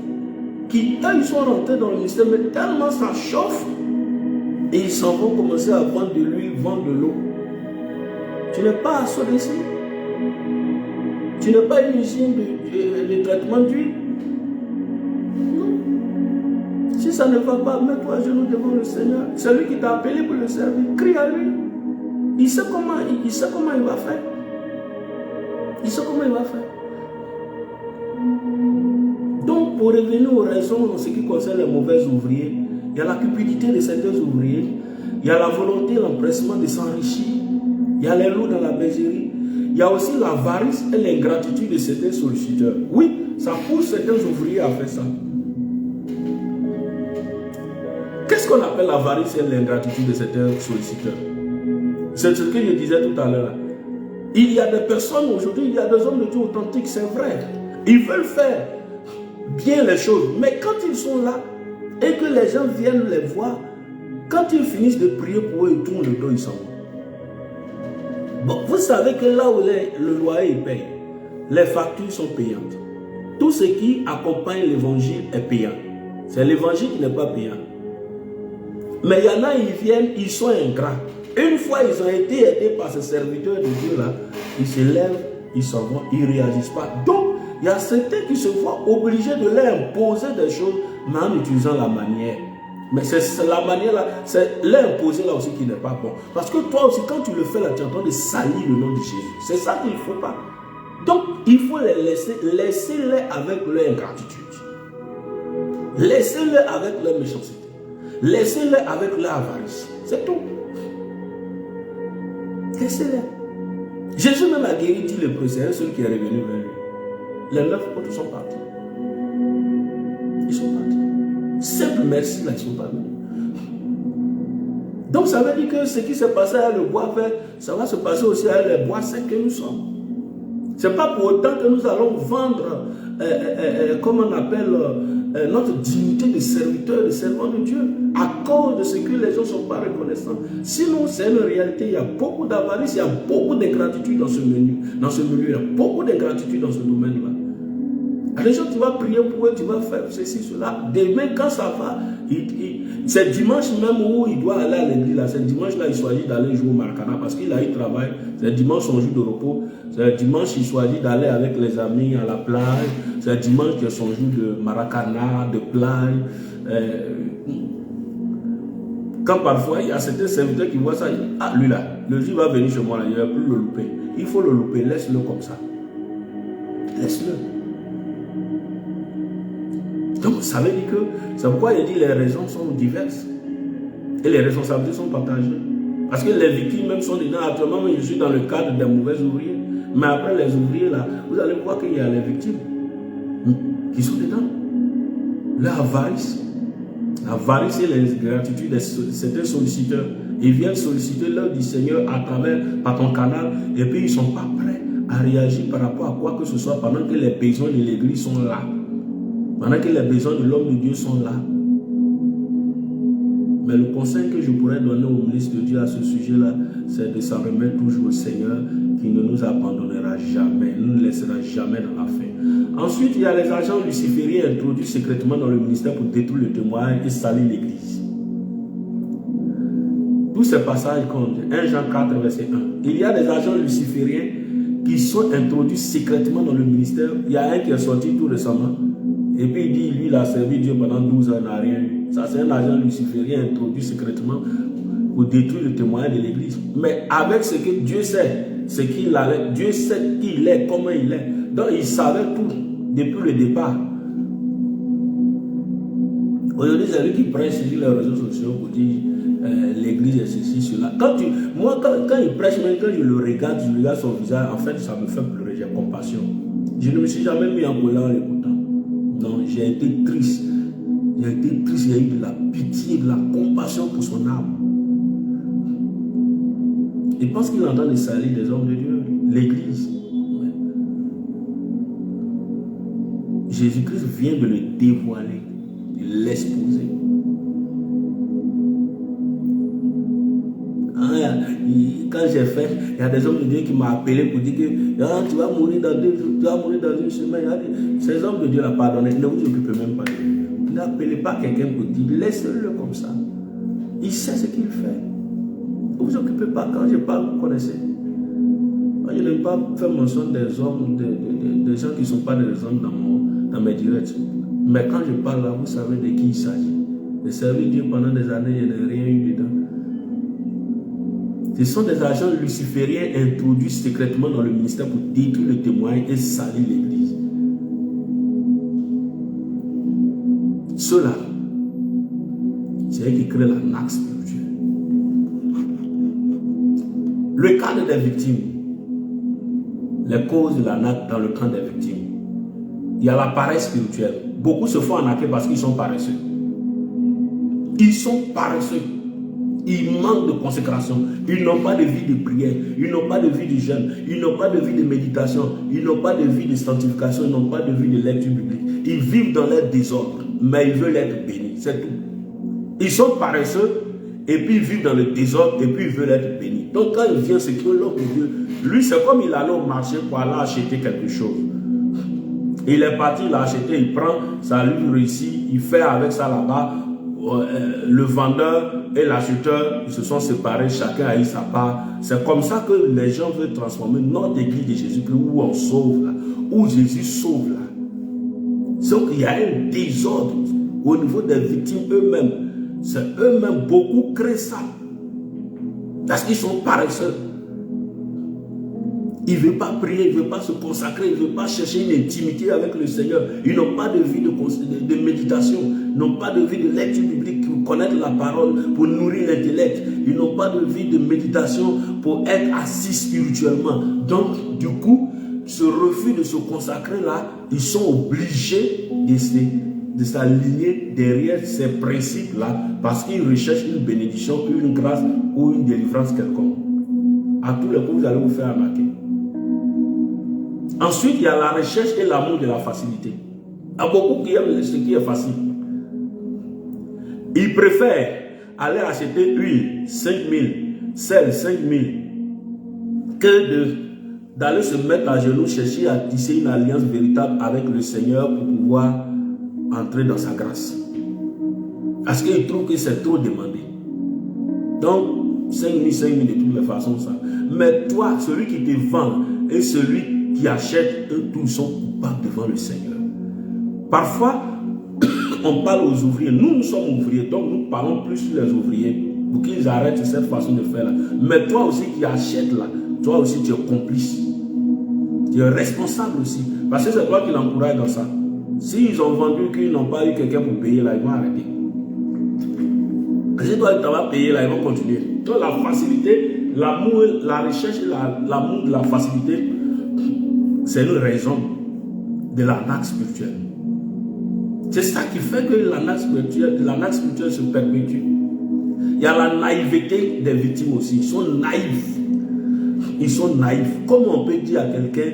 qui, eux, ils sont rentrés dans le ministère, mais tellement ça chauffe, et ils s'en vont commencer à vendre de l'huile, vendre de l'eau. Tu n'es pas à soi d'ici. Tu n'es pas une usine de traitement d'huile. Non. Si ça ne va pas, mets-toi à genoux devant le Seigneur. C'est lui qui t'a appelé pour le servir. Crie à lui. Il sait comment il va faire. Il sait comment il va faire. Donc, pour revenir aux raisons en ce qui concerne les mauvais ouvriers, il y a la cupidité de certains ouvriers, il y a la volonté, l'empressement de s'enrichir, il y a les loups dans la bergerie, il y a aussi l'avarice et l'ingratitude de certains solliciteurs. Oui, ça pousse certains ouvriers à faire ça. Qu'est-ce qu'on appelle l'avarice et l'ingratitude de certains solliciteurs? C'est ce que je disais tout à l'heure. Il y a des personnes aujourd'hui, il y a des hommes de Dieu authentiques, c'est vrai. Ils veulent faire bien les choses, mais quand ils sont là et que les gens viennent les voir, quand ils finissent de prier pour eux, ils tournent le dos, ils s'en vont. Bon, vous savez que là où le loyer est payé, les factures sont payantes. Tout ce qui accompagne l'évangile est payant. C'est l'évangile qui n'est pas payant. Mais il y en a, ils viennent, ils sont ingrats. Une fois ils ont été aidés par ces serviteurs de Dieu là, ils se lèvent, ils s'en vont, ils ne réagissent pas. Donc, il y a certains qui se voient obligés de leur imposer des choses, mais en utilisant la manière. Mais c'est la manière là, c'est leur imposer là aussi qui n'est pas bon. Parce que toi aussi, quand tu le fais là, tu es en train de salir le nom de Jésus. C'est ça qu'il ne faut pas. Donc, il faut les laisser, laissez-les avec leur ingratitude. Laissez-les avec leur méchanceté. Laissez-les avec leur avarice. C'est tout. Laissez-les. Jésus même a guéri 10 lépreux, c'est un seul qui est revenu vers lui. Les 9 autres sont partis. Ils sont partis. Simple merci, là, ils ne sont pas venus. Donc ça veut dire que ce qui s'est passé à le bois vert, ça va se passer aussi à les bois secs que nous sommes. Ce n'est pas pour autant que nous allons vendre, comme on appelle, notre dignité de serviteur, de servant de Dieu, à cause de ce que les gens ne sont pas reconnaissants. Sinon, c'est une réalité, il y a beaucoup d'avarice, il y a beaucoup d'ingratitude dans ce milieu, il y a beaucoup d'ingratitude dans ce domaine-là. Les gens, tu vas prier pour eux, tu vas faire ceci, cela. Demain, quand ça va, c'est dimanche même où il doit aller à l'église. C'est dimanche-là, il choisit d'aller jouer au Maracana parce qu'il a eu travail. C'est dimanche, son jour de repos. C'est dimanche, il choisit d'aller avec les amis à la plage. C'est dimanche qui est son jour de Maracana, de plage. Quand parfois, il y a certains serviteurs qui voient ça, ils disent, ah, lui là, le jour va venir chez moi, là, il ne va plus le louper. Il faut le louper, laisse-le comme ça. Laisse-le. Donc, ça veut dire que, c'est pourquoi il dit les raisons sont diverses. Et les responsabilités sont partagées. Parce que les victimes même sont dedans. Actuellement, je suis dans le cadre des mauvais ouvriers. Mais après les ouvriers, là, vous allez voir qu'il y a les victimes qui sont dedans. L'avarice et l'ingratitude de certains solliciteurs. Ils viennent solliciter l'œuvre du Seigneur par ton canal. Et puis, ils ne sont pas prêts à réagir par rapport à quoi que ce soit pendant que les besoins de l'église sont là. Pendant que les besoins de l'homme de Dieu sont là. Mais le conseil que je pourrais donner au ministre de Dieu à ce sujet-là, c'est de s'en remettre toujours au Seigneur qui ne nous abandonnera jamais, ne nous laissera jamais dans la faim. Ensuite, il y a les agents lucifériens introduits secrètement dans le ministère pour détruire le témoignage et salir l'église. Tous ces passages comptent. 1 Jean 4, verset 1. Il y a des agents lucifériens qui sont introduits secrètement dans le ministère. Il y a un qui est sorti tout récemment. Et puis il dit, lui, il a servi Dieu pendant 12 ans, il n'a rien eu. Ça, c'est un agent luciférien introduit secrètement pour détruire le témoignage de l'église. Mais avec ce que Dieu sait, ce qu'il avait, Dieu sait qui il est, comment il est. Donc il savait tout depuis le départ. Aujourd'hui, c'est lui qui prêche sur les réseaux sociaux pour dire l'église est ceci, cela. Moi, quand il prêche, même quand je le regarde son visage, en fait, ça me fait pleurer, j'ai compassion. Je ne me suis jamais mis en colère en l'écoutant. Non, j'ai été triste. J'ai été triste, j'ai eu de la pitié, de la compassion pour son âme. Il pense qu'il est en train de salir des hommes de Dieu, l'église. Ouais. Jésus-Christ vient de le dévoiler, de l'exposer. Quand j'ai fait, il y a des hommes de Dieu qui m'ont appelé pour dire que tu vas mourir dans 2 jours, tu vas mourir dans une semaine. Ces hommes de Dieu l'ont pardonné, ne vous occupez même pas de lui. N'appelez pas quelqu'un pour dire, laissez-le comme ça. Il sait ce qu'il fait. Ne vous occupez pas. Quand je parle, vous connaissez. Moi, je n'aime pas faire mention des hommes, des gens qui ne sont pas des hommes dans mes directs. Mais quand je parle là, vous savez de qui il s'agit. J'ai servi Dieu pendant des années, je n'ai rien eu dedans. Ce sont des agents lucifériens introduits secrètement dans le ministère pour détruire le témoignage et salir l'église. Ceux-là, c'est eux qui créent la nappe spirituelle. Le cadre des victimes, les causes de la nappe dans le camp des victimes. Il y a la paresse spirituelle. Beaucoup se font arnaquer parce qu'ils sont paresseux. Ils sont paresseux. Ils manquent de consécration. Ils n'ont pas de vie de prière. Ils n'ont pas de vie de jeûne. Ils n'ont pas de vie de méditation. Ils n'ont pas de vie de sanctification. Ils n'ont pas de vie de lecture biblique. Ils vivent dans leur désordre. Mais ils veulent être bénis. C'est tout. Ils sont paresseux. Et puis ils vivent dans le désordre. Et puis ils veulent être bénis. Donc quand il vient, c'est que l'homme de Dieu, lui, c'est comme il allait au marché pour aller acheter quelque chose. Il est parti, il a acheté, il prend, ça lui réussit. Il fait avec ça là-bas. Le vendeur et l'acheteur, ils se sont séparés, chacun a eu sa part. C'est comme ça que les gens veulent transformer notre église de Jésus-Christ où on sauve là, où Jésus sauve là. Sauf qu'il y a un désordre au niveau des victimes eux-mêmes. C'est eux-mêmes, beaucoup créent ça. Parce qu'ils sont paresseux. Ils ne veulent pas prier, ils ne veulent pas se consacrer, ils ne veulent pas chercher une intimité avec le Seigneur. Ils n'ont pas de vie de méditation, ils n'ont pas de vie de lecture biblique pour connaître la parole, pour nourrir l'intellect. Ils n'ont pas de vie de méditation pour être assis spirituellement. Donc, du coup, ce refus de se consacrer là, ils sont obligés de s'aligner derrière ces principes-là parce qu'ils recherchent une bénédiction, une grâce ou une délivrance quelconque. À tous les coups, vous allez vous faire arnaquer. Ensuite, il y a la recherche et l'amour de la facilité. Il y a beaucoup qui aiment ce qui est facile. Ils préfèrent aller acheter huile, 5 000, sel, 5 000, que d'aller se mettre à genoux, chercher à tisser une alliance véritable avec le Seigneur pour pouvoir entrer dans sa grâce. Parce qu'ils trouvent que c'est trop demandé. Donc, 5 000 de toutes les façons, ça. Mais toi, celui qui te vend et celui qui achètent, eux tous sont coupables devant le Seigneur. Parfois, on parle aux ouvriers. Nous sommes ouvriers, donc nous parlons plus sur les ouvriers pour qu'ils arrêtent cette façon de faire là. Mais toi aussi qui achètes là, toi aussi tu es complice. Tu es responsable aussi. Parce que c'est toi qui l'encourage dans ça. S'ils ont vendu qu'ils n'ont pas eu quelqu'un pour payer là, ils vont arrêter. Si toi tu vas payer là, ils vont continuer. Donc la facilité, l'amour, la recherche, l'amour de la facilité, c'est une raison de l'arnaque spirituelle. C'est ça qui fait que l'arnaque spirituelle se perpétue. Il y a la naïveté des victimes aussi. Ils sont naïfs. Ils sont naïfs. Comment on peut dire à quelqu'un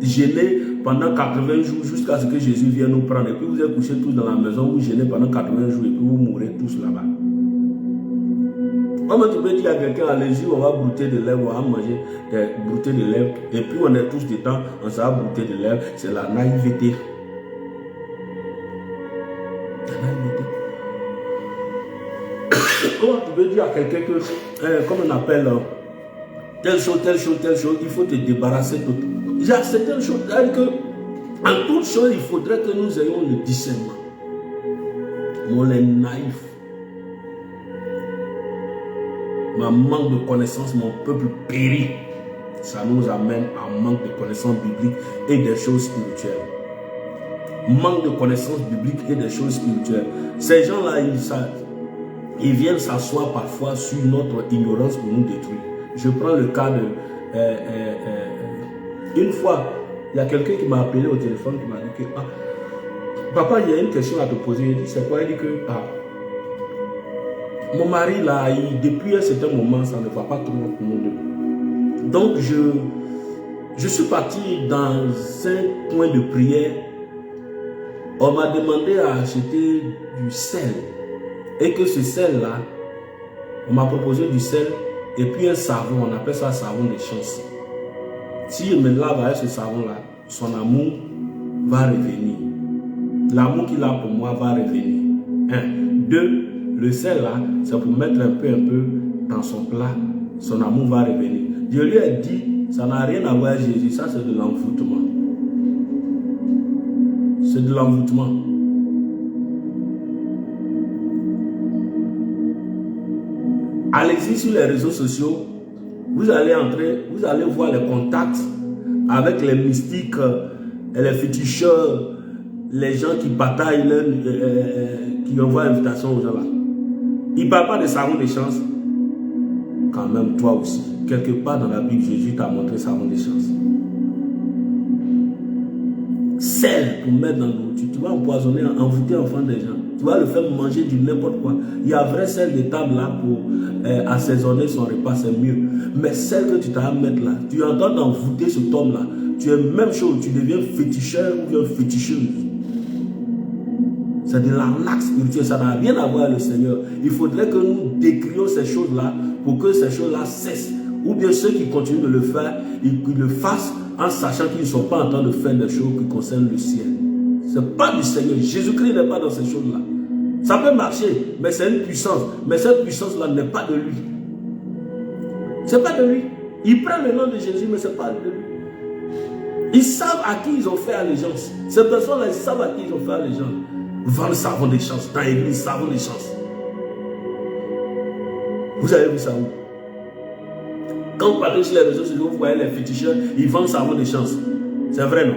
gêner pendant 80 jours jusqu'à ce que Jésus vienne nous prendre et puis vous êtes couchés tous dans la maison, vous gênez pendant 80 jours et puis vous mourrez tous là-bas. Comment tu peux dire à quelqu'un, allez-y, on va brouter de lèvres, on va manger des brouter de lèvres, et puis on est tous dedans, on s'est brouter de lèvres, c'est la naïveté. La naïveté. Comment tu veux dire à quelqu'un que, comme on appelle, telle chose, il faut te débarrasser de tout. Il y a certaines choses, c'est-à-dire que, en toute chose, il faudrait que nous ayons le discernement. On est naïf. Ma manque de connaissances, mon peuple périt. Ça nous amène à un manque de connaissances bibliques et des choses spirituelles. Manque de connaissances bibliques et des choses spirituelles. Ces gens-là, ils viennent s'asseoir parfois sur notre ignorance pour nous détruire. Je prends le cas de... une fois, il y a quelqu'un qui m'a appelé au téléphone, qui m'a dit que... Ah, papa, il y a une question à te poser. Il dit, c'est quoi? Il dit que... Ah, mon mari, là, depuis un certain moment, ça ne va pas trop pour nous deux. Donc, je suis parti dans un coin de prière. On m'a demandé à acheter du sel. Et que ce sel-là, on m'a proposé du sel et puis un savon, on appelle ça savon de chance. Si je me lave avec ce savon-là, son amour va revenir. L'amour qu'il a pour moi va revenir. 1. 2. Le sel là, c'est pour mettre un peu dans son plat. Son amour va revenir. Je lui ai dit, ça n'a rien à voir avec Jésus. Ça, c'est de l'envoûtement. C'est de l'envoûtement. Allez-y sur les réseaux sociaux. Vous allez entrer, vous allez voir les contacts avec les mystiques, les féticheurs, les gens qui bataillent, qui envoient l'invitation aux gens là. Il ne parle pas de savon de chance. Quand même, toi aussi. Quelque part dans la Bible, Jésus t'a montré savon de chance. Sel pour mettre dans l'eau. Tu vas empoisonner, envoûter l'enfant des gens. Tu vas le faire manger du n'importe quoi. Il y a vrai sel de table là pour assaisonner son repas, c'est mieux. Mais celle que tu t'as mettre là, tu es en train d'envoûter cet homme là. Tu es même chose, tu deviens féticheur ou bien féticheuse. C'est de l'arnaque spirituelle, ça n'a rien à voir avec le Seigneur. Il faudrait que nous décrions ces choses-là pour que ces choses-là cessent. Ou bien ceux qui continuent de le faire, ils le fassent en sachant qu'ils ne sont pas en train de faire des choses qui concernent le ciel. Ce n'est pas du Seigneur. Jésus-Christ n'est pas dans ces choses-là. Ça peut marcher, mais c'est une puissance. Mais cette puissance-là n'est pas de lui. Ce n'est pas de lui. Ils prennent le nom de Jésus, mais ce n'est pas de lui. Ils savent à qui ils ont fait allégeance. Ces personnes-là, ils savent à qui ils ont fait allégeance. Vendre savon des chances. Dans l'église, savon des chances. Vous avez vu ça où? Quand vous parlez sur les réseaux sociaux, vous voyez les féticheurs, ils vendent savon des chances. C'est vrai, non?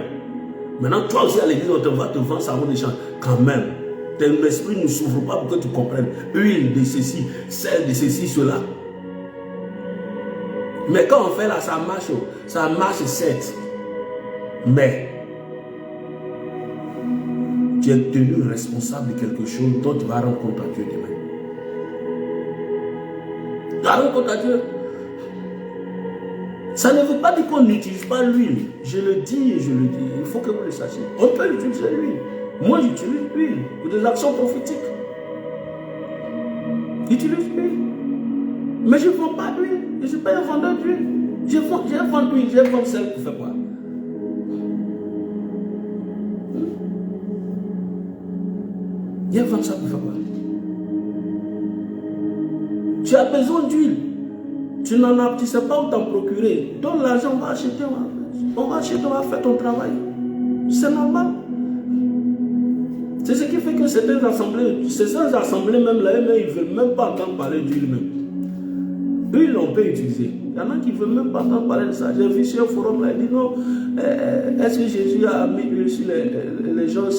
Maintenant, toi aussi à l'église, on va te vendre savon des chances. Quand même, ton esprit ne s'ouvre pas pour que tu comprennes. Huile de ceci, sel de ceci, cela. Mais quand on fait là, ça marche certes. Mais tu es tenu responsable de quelque chose dont tu vas rendre compte à Dieu demain. Tu vas rendre compte à Dieu. Ça ne veut pas dire qu'on n'utilise pas l'huile. Je le dis et je le dis. Il faut que vous le sachiez. On peut utiliser l'huile. Moi, j'utilise l'huile pour des actions prophétiques. J'utilise l'huile. Mais je ne vends pas d'huile. Je ne suis pas un vendeur d'huile. Je vends d'huile. Je vends celle pour faire quoi? Je vends ça pour faire quoi? Tu as besoin d'huile. Tu n'en as, tu ne sais pas où t'en procurer. Donc l'argent, on va acheter, on va faire ton travail. C'est normal. C'est ce qui fait que certaines assemblées même là, ils ne veulent même pas entendre parler d'huile même. L'huile, on peut utiliser. Il y en a qui ne veulent même pas entendre parler de ça. J'ai vu sur un forum là, il dit non, est-ce que Jésus a mis l'huile sur les gens?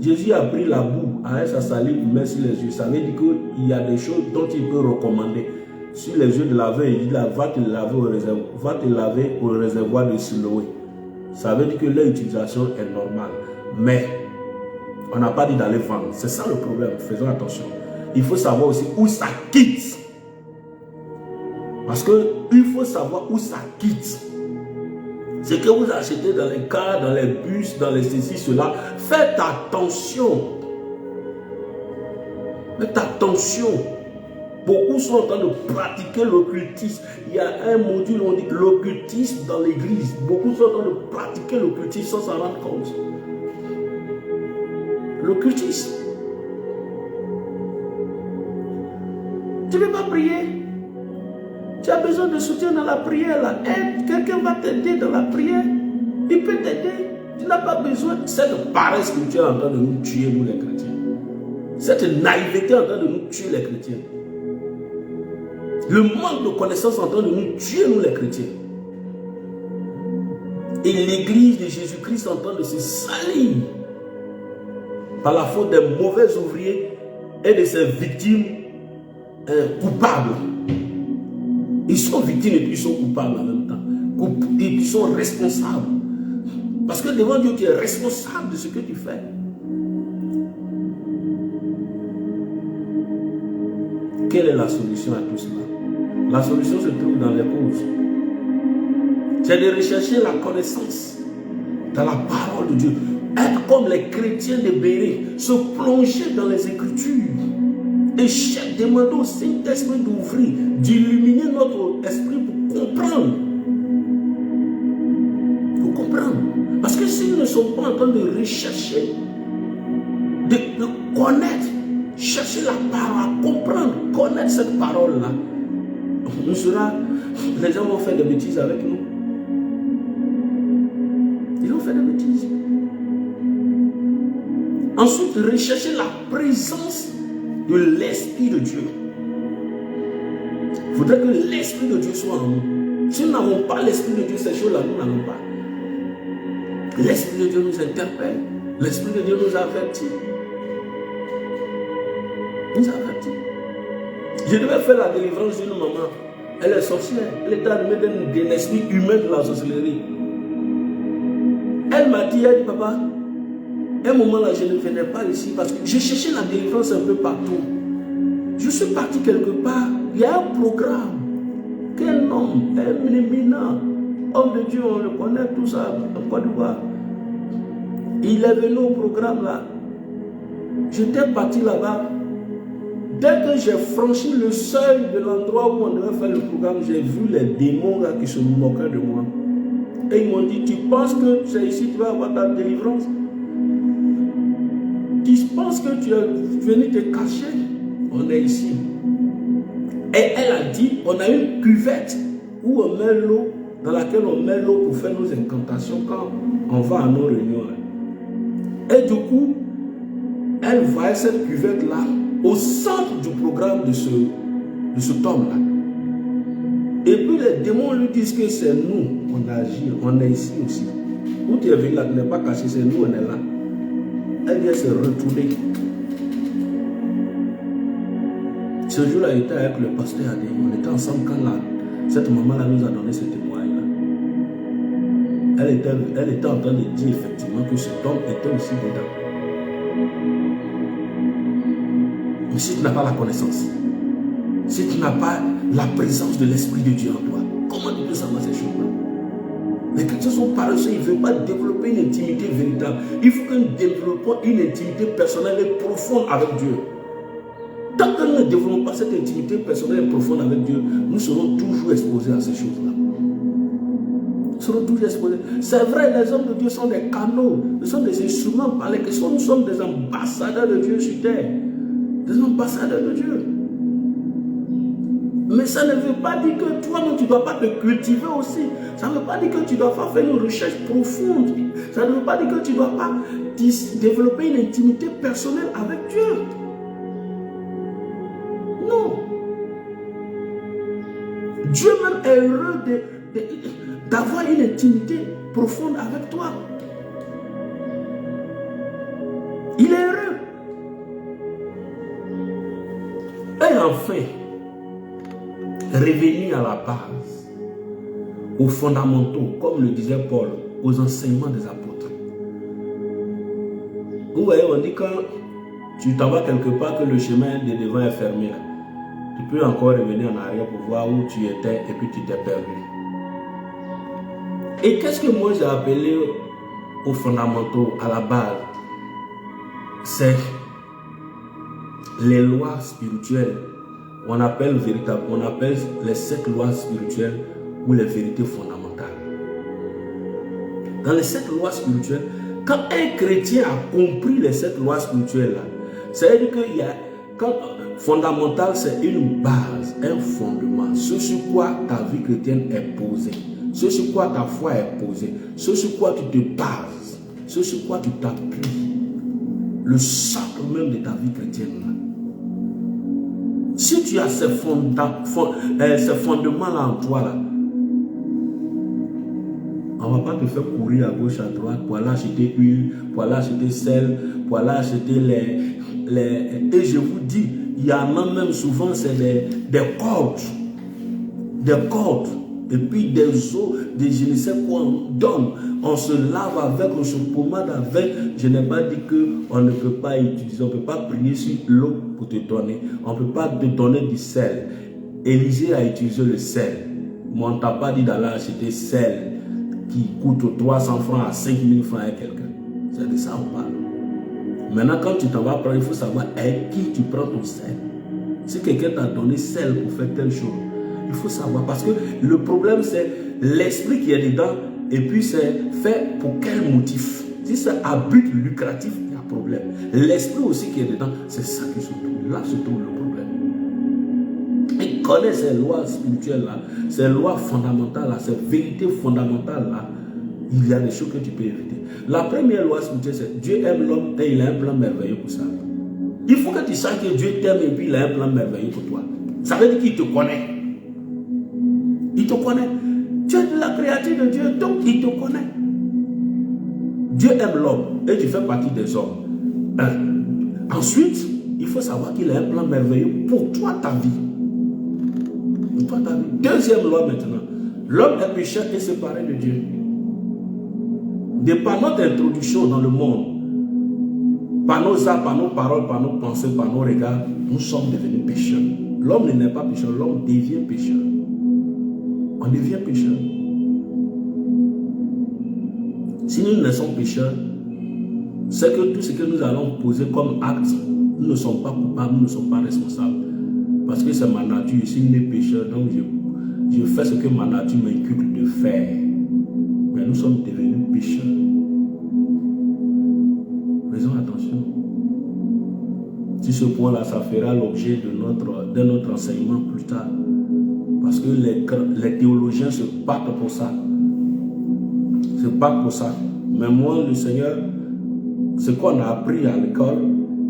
Jésus a pris la boue avec sa salive pour mettre sur les yeux. Ça veut dire qu'il y a des choses dont il peut recommander. Sur les yeux de laver, il dit là, va te laver au réservoir de Siloé. Ça veut dire que leur utilisation est normale. Mais on n'a pas dit d'aller vendre. C'est ça le problème. Faisons attention. Il faut savoir aussi où ça quitte. Parce qu'il faut savoir où ça quitte. C'est que vous achetez dans les cars, dans les bus, dans les ceci, cela. Faites attention. Faites attention. Beaucoup sont en train de pratiquer l'occultisme. Il y a un module où on dit l'occultisme dans l'église. Beaucoup sont en train de pratiquer l'occultisme sans s'en rendre compte. L'occultisme. Tu ne peux pas prier. Tu as besoin de soutien dans la prière. Là. Quelqu'un va t'aider dans la prière. Il peut t'aider. Tu n'as pas besoin de cette paresse spirituelle en train de nous tuer, nous les chrétiens. Cette naïveté en train de nous tuer, les chrétiens. Le manque de connaissance en train de nous tuer, nous les chrétiens. Et l'église de Jésus-Christ en train de se salir par la faute des mauvais ouvriers et de ses victimes coupables. Ils sont victimes et puis ils sont coupables en même temps. Ils sont responsables. Parce que devant Dieu, tu es responsable de ce que tu fais. Quelle est la solution à tout cela? La solution se trouve dans les causes. C'est de rechercher la connaissance dans la parole de Dieu. Être comme les chrétiens de Béret, se plonger dans les Écritures et demander au Saint-Esprit d'ouvrir, d'illuminer notre esprit pour comprendre. Pour comprendre. Parce que si nous ne sommes pas en train de rechercher, de connaître, chercher la parole, comprendre, connaître cette parole-là, les gens vont faire des bêtises avec nous. Ils vont faire des bêtises. Ensuite, rechercher la présence de l'Esprit de Dieu. Il faudrait que l'Esprit de Dieu soit en nous. Si nous n'avons pas l'Esprit de Dieu, ces choses-là, nous n'avons pas. L'Esprit de Dieu nous interpelle. L'Esprit de Dieu nous avertit. Nous avertit. Je devais faire la délivrance d'une maman. Elle est sorcière. Elle est animée d'un esprit humain de la sorcellerie. Elle m'a dit, papa, à un moment là, je ne venais pas ici parce que je cherchais la délivrance un peu partout. Je suis parti quelque part. Il y a un programme qu'un homme, un éminent, homme de Dieu, on le connaît tout ça en Côte d'Ivoire. Il est venu au programme là. J'étais parti là-bas. Dès que j'ai franchi le seuil de l'endroit où on devait faire le programme, j'ai vu les démons là qui se moquaient de moi. Et ils m'ont dit, tu penses que c'est ici que tu vas avoir ta délivrance? Tu penses que tu es venu te cacher? On est ici. Et elle a dit, on a une cuvette où on met l'eau, dans laquelle on met l'eau pour faire nos incantations quand on va à nos réunions. Et du coup, elle voyait cette cuvette-là au centre du programme de cet homme-là. Et puis les démons lui disent que c'est nous, on agit, on est ici aussi. Où tu es venu là, tu n'es pas caché, c'est nous, on est là. Elle vient se retourner. Ce jour-là, il était avec le pasteur Adé. On était ensemble quand cette maman-là nous a donné ce témoignage-là. Elle était en train de dire effectivement que cet homme était aussi dedans. Mais si tu n'as pas la connaissance, si tu n'as pas la présence de l'Esprit de Dieu en toi, comment tu peux savoir ces choses-là? Les chrétiens sont paresseux, ils ne veulent pas développer une intimité véritable. Il faut que nous développions une intimité personnelle et profonde avec Dieu. Tant que nous ne développons pas cette intimité personnelle et profonde avec Dieu, nous serons toujours exposés à ces choses-là. Nous serons toujours exposés. C'est vrai, les hommes de Dieu sont des canaux, nous sommes des instruments par lesquels nous sommes des ambassadeurs de Dieu sur terre. Des ambassadeurs de Dieu. Mais ça ne veut pas dire que toi-même tu ne dois pas te cultiver aussi. Ça ne veut pas dire que tu ne dois pas faire une recherche profonde. Ça ne veut pas dire que tu ne dois pas développer une intimité personnelle avec Dieu. Non. Dieu même est heureux d'avoir une intimité profonde avec toi. Il est heureux. Et enfin, revenir à la base, aux fondamentaux, comme le disait Paul, aux enseignements des apôtres. Vous voyez, on dit quand tu t'en vas quelque part que le chemin de devant est fermé, là, tu peux encore revenir en arrière pour voir où tu étais et puis tu t'es perdu. Et qu'est-ce que moi j'ai appelé aux fondamentaux, à la base? C'est les lois spirituelles. On appelle les 7 lois spirituelles ou les vérités fondamentales. Dans les 7 lois spirituelles, quand un chrétien a compris les 7 lois spirituelles, ça veut dire qu'il Fondamental, c'est une base, un fondement. Ce sur quoi ta vie chrétienne est posée. Ce sur quoi ta foi est posée. Ce sur quoi tu te bases. Ce sur quoi tu t'appuies. Le socle même de ta vie chrétienne. Si tu as ces fondements-là en toi, là, on ne va pas te faire courir à gauche, à droite, pour aller acheter huile, pour aller acheter sel, pour aller acheter les... Et je vous dis, il y en a même souvent, c'est des cordes. Des cordes. Et puis des eaux, je ne sais quoi, on donne. On se lave avec, on se pommade avec. Je n'ai pas dit qu'on ne peut pas utiliser, on ne peut pas prier sur l'eau pour te donner. On ne peut pas te donner du sel. Élisée a utilisé le sel. Mais on ne t'a pas dit d'aller acheter sel qui coûte 300 francs à 5000 francs à quelqu'un. C'est de ça on parle. Maintenant, quand tu t'en vas prendre, il faut savoir avec qui tu prends ton sel. Si quelqu'un t'a donné sel pour faire telle chose, il faut savoir. Parce que le problème, c'est l'esprit qui est dedans. Et puis, c'est fait pour quel motif? Si c'est à but lucratif, il y a problème. L'esprit aussi qui est dedans, c'est ça qui se trouve. Là se trouve le problème. Et connaît ces lois spirituelles-là, ces lois fondamentales-là, ces vérités fondamentales-là, il y a des choses que tu peux éviter. La première loi spirituelle, c'est Dieu aime l'homme et il a un plan merveilleux pour ça. Il faut que tu saches que Dieu t'aime et puis il a un plan merveilleux pour toi. Ça veut dire qu'il te connaît. Il te connaît. Tu es de la créature de Dieu, donc il te connaît. Dieu aime l'homme et tu fais partie des hommes. Ensuite, il faut savoir qu'il a un plan merveilleux pour toi, ta vie. Pour toi, ta vie. Deuxième loi maintenant. L'homme est pécheur et séparé de Dieu. De par notre introduction dans le monde, par nos actes, par nos paroles, par nos pensées, par nos regards, nous sommes devenus pécheurs. L'homme n'est pas pécheur, l'homme devient pécheur. On devient pécheur. Si nous naissons pécheurs, c'est que tout ce que nous allons poser comme acte, nous ne sommes pas coupables, nous ne sommes pas responsables. Parce que c'est ma nature, je suis né pécheur, donc je fais ce que ma nature m'inculque de faire. Mais nous sommes devenus pécheurs. Faisons attention. Si ce point-là, ça fera l'objet de notre enseignement plus tard. Parce que les théologiens se battent pour ça. Se battent pour ça. Mais moi, le Seigneur, ce qu'on a appris à l'école,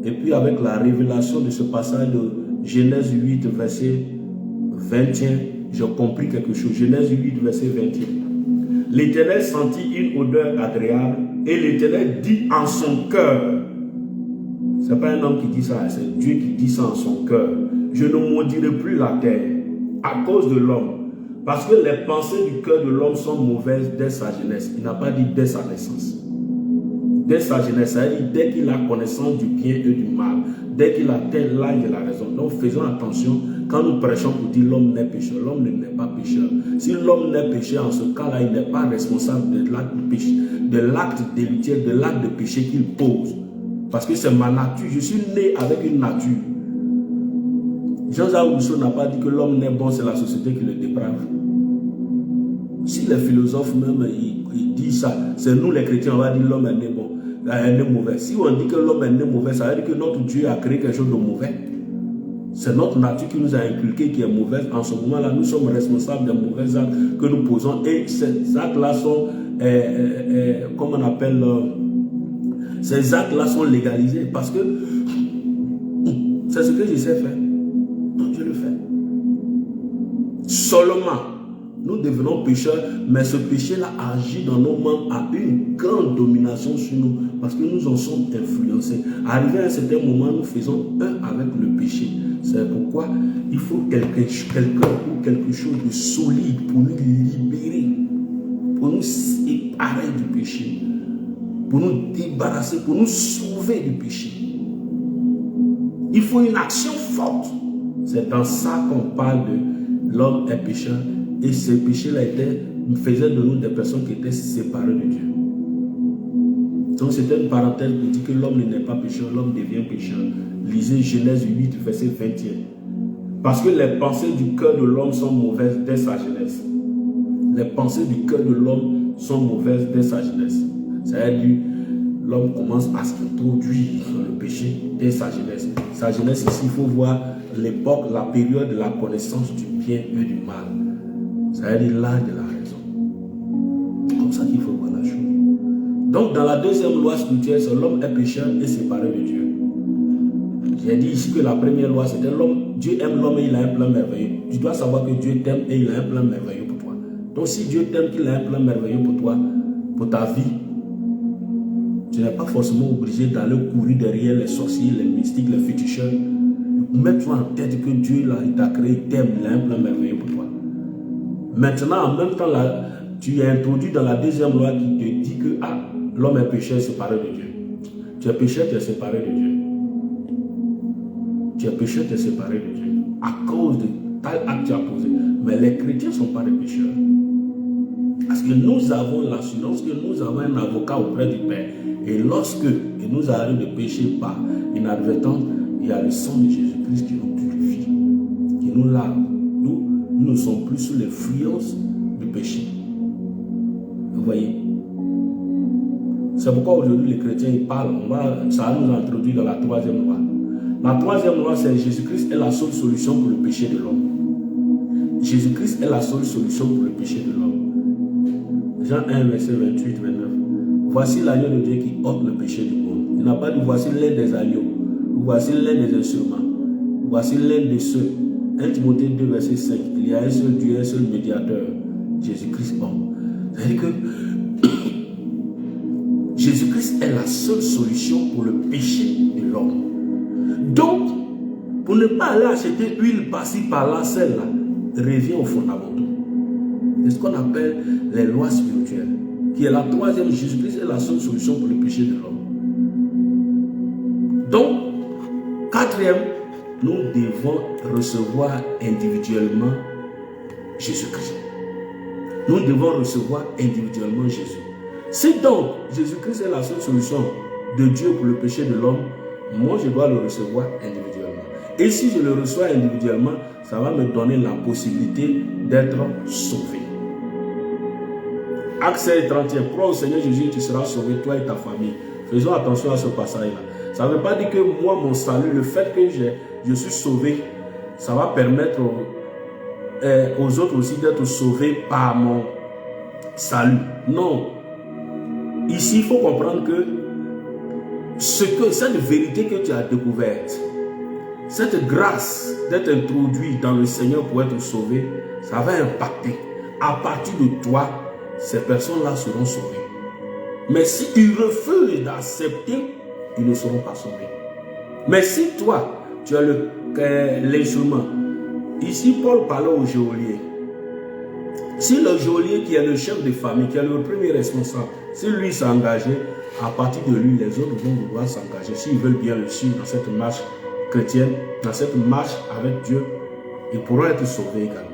et puis avec la révélation de ce passage de Genèse 8, verset 21, j'ai compris quelque chose. Genèse 8, verset 21. L'Éternel sentit une odeur agréable et l'Éternel dit en son cœur. Ce n'est pas un homme qui dit ça, c'est Dieu qui dit ça en son cœur. Je ne maudirai plus la terre à cause de l'homme. Parce que les pensées du cœur de l'homme sont mauvaises dès sa jeunesse. Il n'a pas dit dès sa naissance. Dès sa jeunesse, ça veut dire dès qu'il a connaissance du bien et du mal. Dès qu'il atteint l'âge de la raison. Donc faisons attention quand nous prêchons pour dire l'homme n'est pécheur. L'homme n'est pas pécheur. Si l'homme n'est pécheur, en ce cas-là, il n'est pas responsable de l'acte de péché, de l'acte délictueux, de l'acte de péché qu'il pose. Parce que c'est ma nature. Je suis né avec une nature. Jean-Jacques Rousseau n'a pas dit que l'homme n'est bon, c'est la société qui le déprave. Si les philosophes même ils disent ça, c'est nous les chrétiens, on va dire l'homme est né bon, est né mauvais. Si on dit que l'homme est né mauvais, ça veut dire que notre Dieu a créé quelque chose de mauvais. C'est notre nature qui nous a inculqué qui est mauvaise. En ce moment-là, nous sommes responsables des mauvais actes que nous posons. Et ces actes-là sont, comment on appelle, ces actes-là sont légalisés parce que c'est ce que je sais faire. Donc je le fais. Seulement, nous devenons pécheurs, mais ce péché-là agit dans nos membres, a une grande domination sur nous, parce que nous en sommes influencés. Arrivé à un certain moment, nous faisons un avec le péché. C'est pourquoi il faut quelqu'un ou quelque chose de solide pour nous libérer, pour nous séparer du péché, pour nous débarrasser, pour nous sauver du péché. Il faut une action forte. C'est dans ça qu'on parle de l'homme est pécheur. Et ce péché-là faisait de nous des personnes qui étaient séparées de Dieu. Donc c'était une parenthèse pour dire que l'homme n'est pas pécheur, l'homme devient pécheur. Lisez Genèse 8, verset 21. Parce que les pensées du cœur de l'homme sont mauvaises dès sa jeunesse. Les pensées du cœur de l'homme sont mauvaises dès sa jeunesse. C'est-à-dire, l'homme commence à s'introduire dans le péché dès sa jeunesse. Sa jeunesse ici, il faut voir l'époque, la période de la connaissance du bien et du mal. Ça veut dire l'âge de la raison. Comme ça qu'il faut voir la chose. Donc dans la deuxième loi spirituelle, c'est l'homme est pécheur et séparé de Dieu. J'ai dit ici que la première loi, c'était l'homme. Dieu aime l'homme et il a un plan merveilleux. Tu dois savoir que Dieu t'aime et il a un plan merveilleux pour toi. Donc si Dieu t'aime, qu'il a un plan merveilleux pour toi, pour ta vie, tu n'es pas forcément obligé d'aller courir derrière les sorciers, les mystiques, les féticheurs. Mets-toi en tête que Dieu là, il t'a créé, il t'aime, il a un plan merveilleux pour toi. Maintenant, en même temps, là, tu es introduit dans la deuxième loi qui te dit que l'homme est pécheur séparé de Dieu. Tu es pécheur, tu es séparé de Dieu. Tu es pécheur, tu es séparé de Dieu. À cause de tel acte que tu as posé. Mais les chrétiens ne sont pas des pécheurs. Parce que nous avons l'assurance que nous avons un avocat auprès du Père. Et lorsque il nous arrive de pécher par inadvertance, il y a le sang de Jésus-Christ qui nous purifie, qui nous lave. Nous ne sommes plus sous l'influence du péché. Vous voyez? C'est pourquoi aujourd'hui les chrétiens ils parlent. Ça nous introduit dans la troisième loi. La troisième loi, c'est Jésus-Christ est la seule solution pour le péché de l'homme. Jésus-Christ est la seule solution pour le péché de l'homme. Jean 1, verset 28-29. Voici l'agneau de Dieu qui ôte le péché du monde. Il n'a pas dit voici l'un des agneaux. Voici l'un des instruments. Voici l'un de ceux. 1 Timothée 2, verset 5. Il y a un seul Dieu, un seul médiateur. Jésus-Christ homme. C'est-à-dire que Jésus-Christ est la seule solution pour le péché de l'homme. Donc, pour ne pas aller acheter huile par-ci, par-là, celle-là, revient aux fondamentaux. C'est ce qu'on appelle les lois spirituelles, qui est la troisième. Jésus-Christ est la seule solution pour le péché de l'homme. Donc, quatrième, nous devons recevoir individuellement Jésus-Christ. Nous devons recevoir individuellement Jésus. Si donc Jésus-Christ est la seule solution de Dieu pour le péché de l'homme, moi je dois le recevoir individuellement. Et si je le reçois individuellement, ça va me donner la possibilité d'être sauvé. Acte 31, crois au Seigneur Jésus, tu seras sauvé, toi et ta famille. Faisons attention à ce passage-là. Ça ne veut pas dire que moi, mon salut, le fait que je suis sauvé, ça va permettre aux autres aussi d'être sauvés par mon salut. Non. Ici, il faut comprendre que cette vérité que tu as découverte, cette grâce d'être introduit dans le Seigneur pour être sauvé, ça va impacter. À partir de toi, ces personnes-là seront sauvées. Mais si ils refusent d'accepter, ils ne seront pas sauvés. Mais si toi, tu as l'instrument, ici Paul parlait au geôlier. Si le geôlier qui est le chef de famille, qui est le premier responsable, si lui s'est engagé, à partir de lui, les autres vont vouloir s'engager. S'ils veulent bien le suivre dans cette marche chrétienne, dans cette marche avec Dieu, ils pourront être sauvés également.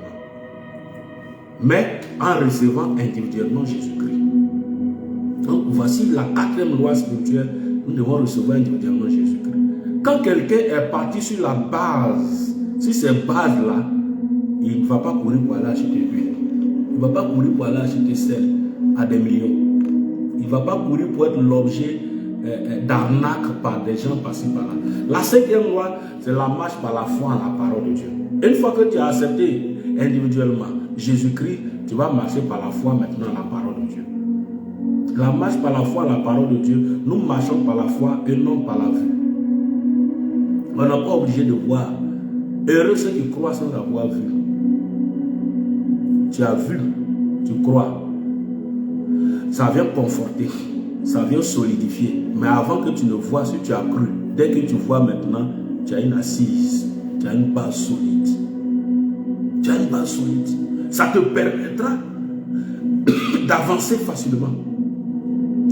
Mais en recevant individuellement Jésus-Christ. Donc voici la quatrième loi spirituelle, nous devons recevoir individuellement Jésus-Christ. Quand quelqu'un est parti sur la base, sur ces bases-là, il ne va pas courir pour aller acheter l'huile. Il ne va pas courir pour aller acheter sel à des millions. Il ne va pas courir pour être l'objet d'arnaque par des gens par-ci par-là. La cinquième loi, c'est la marche par la foi en la parole de Dieu. Une fois que tu as accepté individuellement Jésus-Christ, tu vas marcher par la foi maintenant à la parole de Dieu. La marche par la foi à la parole de Dieu, nous marchons par la foi et non par la vue. On n'est pas obligé de voir. Heureux ceux qui croient sans avoir vu. Tu as vu, tu crois. Ça vient conforter, ça vient solidifier. Mais avant que tu ne vois ce que tu as cru, dès que tu vois maintenant, tu as une assise, tu as une base solide. Tu as une base solide. Ça te permettra d'avancer facilement.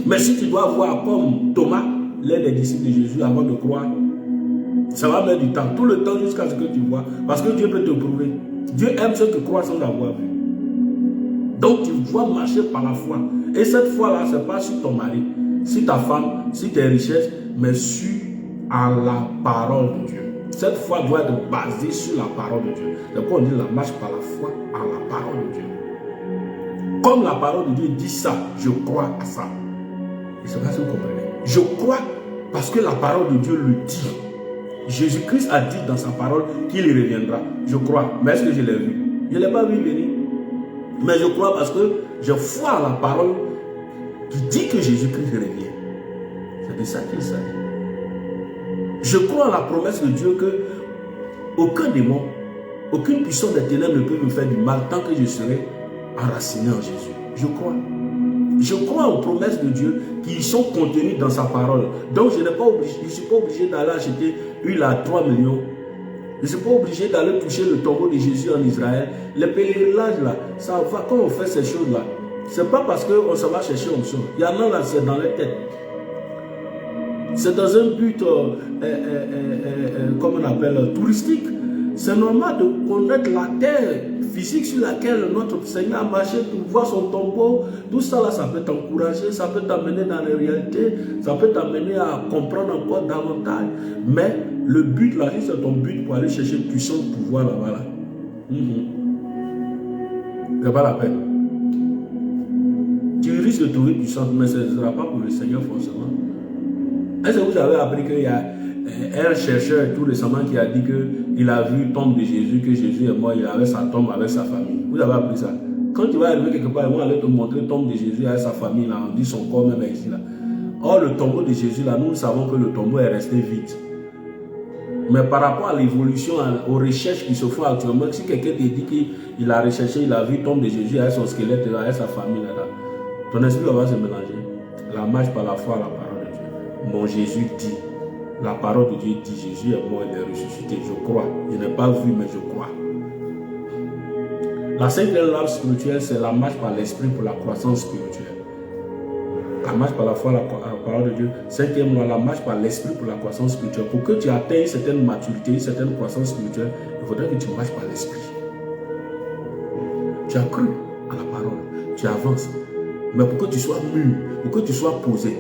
Mais si tu dois voir comme Thomas, l'un des disciples de Jésus, avant de croire, ça va mettre du temps. Tout le temps jusqu'à ce que tu vois. Parce que Dieu peut te prouver. Dieu aime ceux qui croient sans avoir vu. Donc tu dois marcher par la foi. Et cette foi-là, ce n'est pas sur ton mari, sur ta femme, sur tes richesses, mais sur la parole de Dieu. Cette foi doit être basée sur la parole de Dieu. C'est pourquoi on dit la marche par la foi à la parole de Dieu. Comme la parole de Dieu dit ça, je crois à ça. Et c'est pas ce que vous comprenez. Je crois parce que la parole de Dieu le dit. Jésus-Christ a dit dans sa parole qu'il reviendra. Je crois. Mais est-ce que je l'ai vu? Je ne l'ai pas vu venir. Mais je crois parce que je crois à la parole qui dit que Jésus-Christ revient. C'est de ça qu'il s'agit. Je crois à la promesse de Dieu que aucun démon, aucune puissance des ténèbres ne peut me faire du mal tant que je serai enraciné en Jésus. Je crois. Je crois aux promesses de Dieu qui sont contenues dans sa parole. Donc je ne suis pas obligé d'aller acheter une à 3 millions. Je ne suis pas obligé d'aller toucher le tombeau de Jésus en Israël. Les pèlerinages là, ça va, quand on fait ces choses-là, ce n'est pas parce qu'on se va chercher onction. Il y en a là, c'est dans les têtes. C'est dans un but, comme on appelle, touristique. C'est normal de connaître la terre physique sur laquelle notre Seigneur a marché, pour voir son tombeau. Tout ça là, ça peut t'encourager, ça peut t'amener dans les réalités, ça peut t'amener à comprendre encore davantage. Mais le but là, si c'est ton but pour aller chercher puissance, pouvoir là-bas là, c'est pas la peine. Tu risques de trouver puissance, mais ce ne sera pas pour le Seigneur forcément. Est-ce que vous avez appris qu'il y a un chercheur tout récemment qui a dit qu'il a vu tombe de Jésus, que Jésus est mort, il avait sa tombe avec sa famille? Vous avez appris ça? Quand tu vas arriver quelque part, ils vont aller te montrer tombe de Jésus avec sa famille, là, on dit son corps même est ici. Là. Or, le tombeau de Jésus, là, nous savons que le tombeau est resté vide. Mais par rapport à l'évolution, aux recherches qui se font actuellement, si quelqu'un te dit qu'il a recherché, il a vu tombe de Jésus avec son squelette, avec sa famille, là, ton esprit va se mélanger. La marche par la foi à la parole de Dieu. Mon Jésus dit, la parole de Dieu dit, Jésus est mort, il est ressuscité. Je crois. Je n'ai pas vu, mais je crois. La cinquième lame spirituelle, c'est la marche par l'esprit pour la croissance spirituelle. La marche par la foi à la parole de Dieu. Cinquième loi, la marche par l'esprit pour la croissance spirituelle. Pour que tu atteignes une certaine maturité, une certaine croissance spirituelle, il faudrait que tu marches par l'esprit. Tu as cru à la parole, tu avances. Mais pour que tu sois mûr, pour que tu sois posé,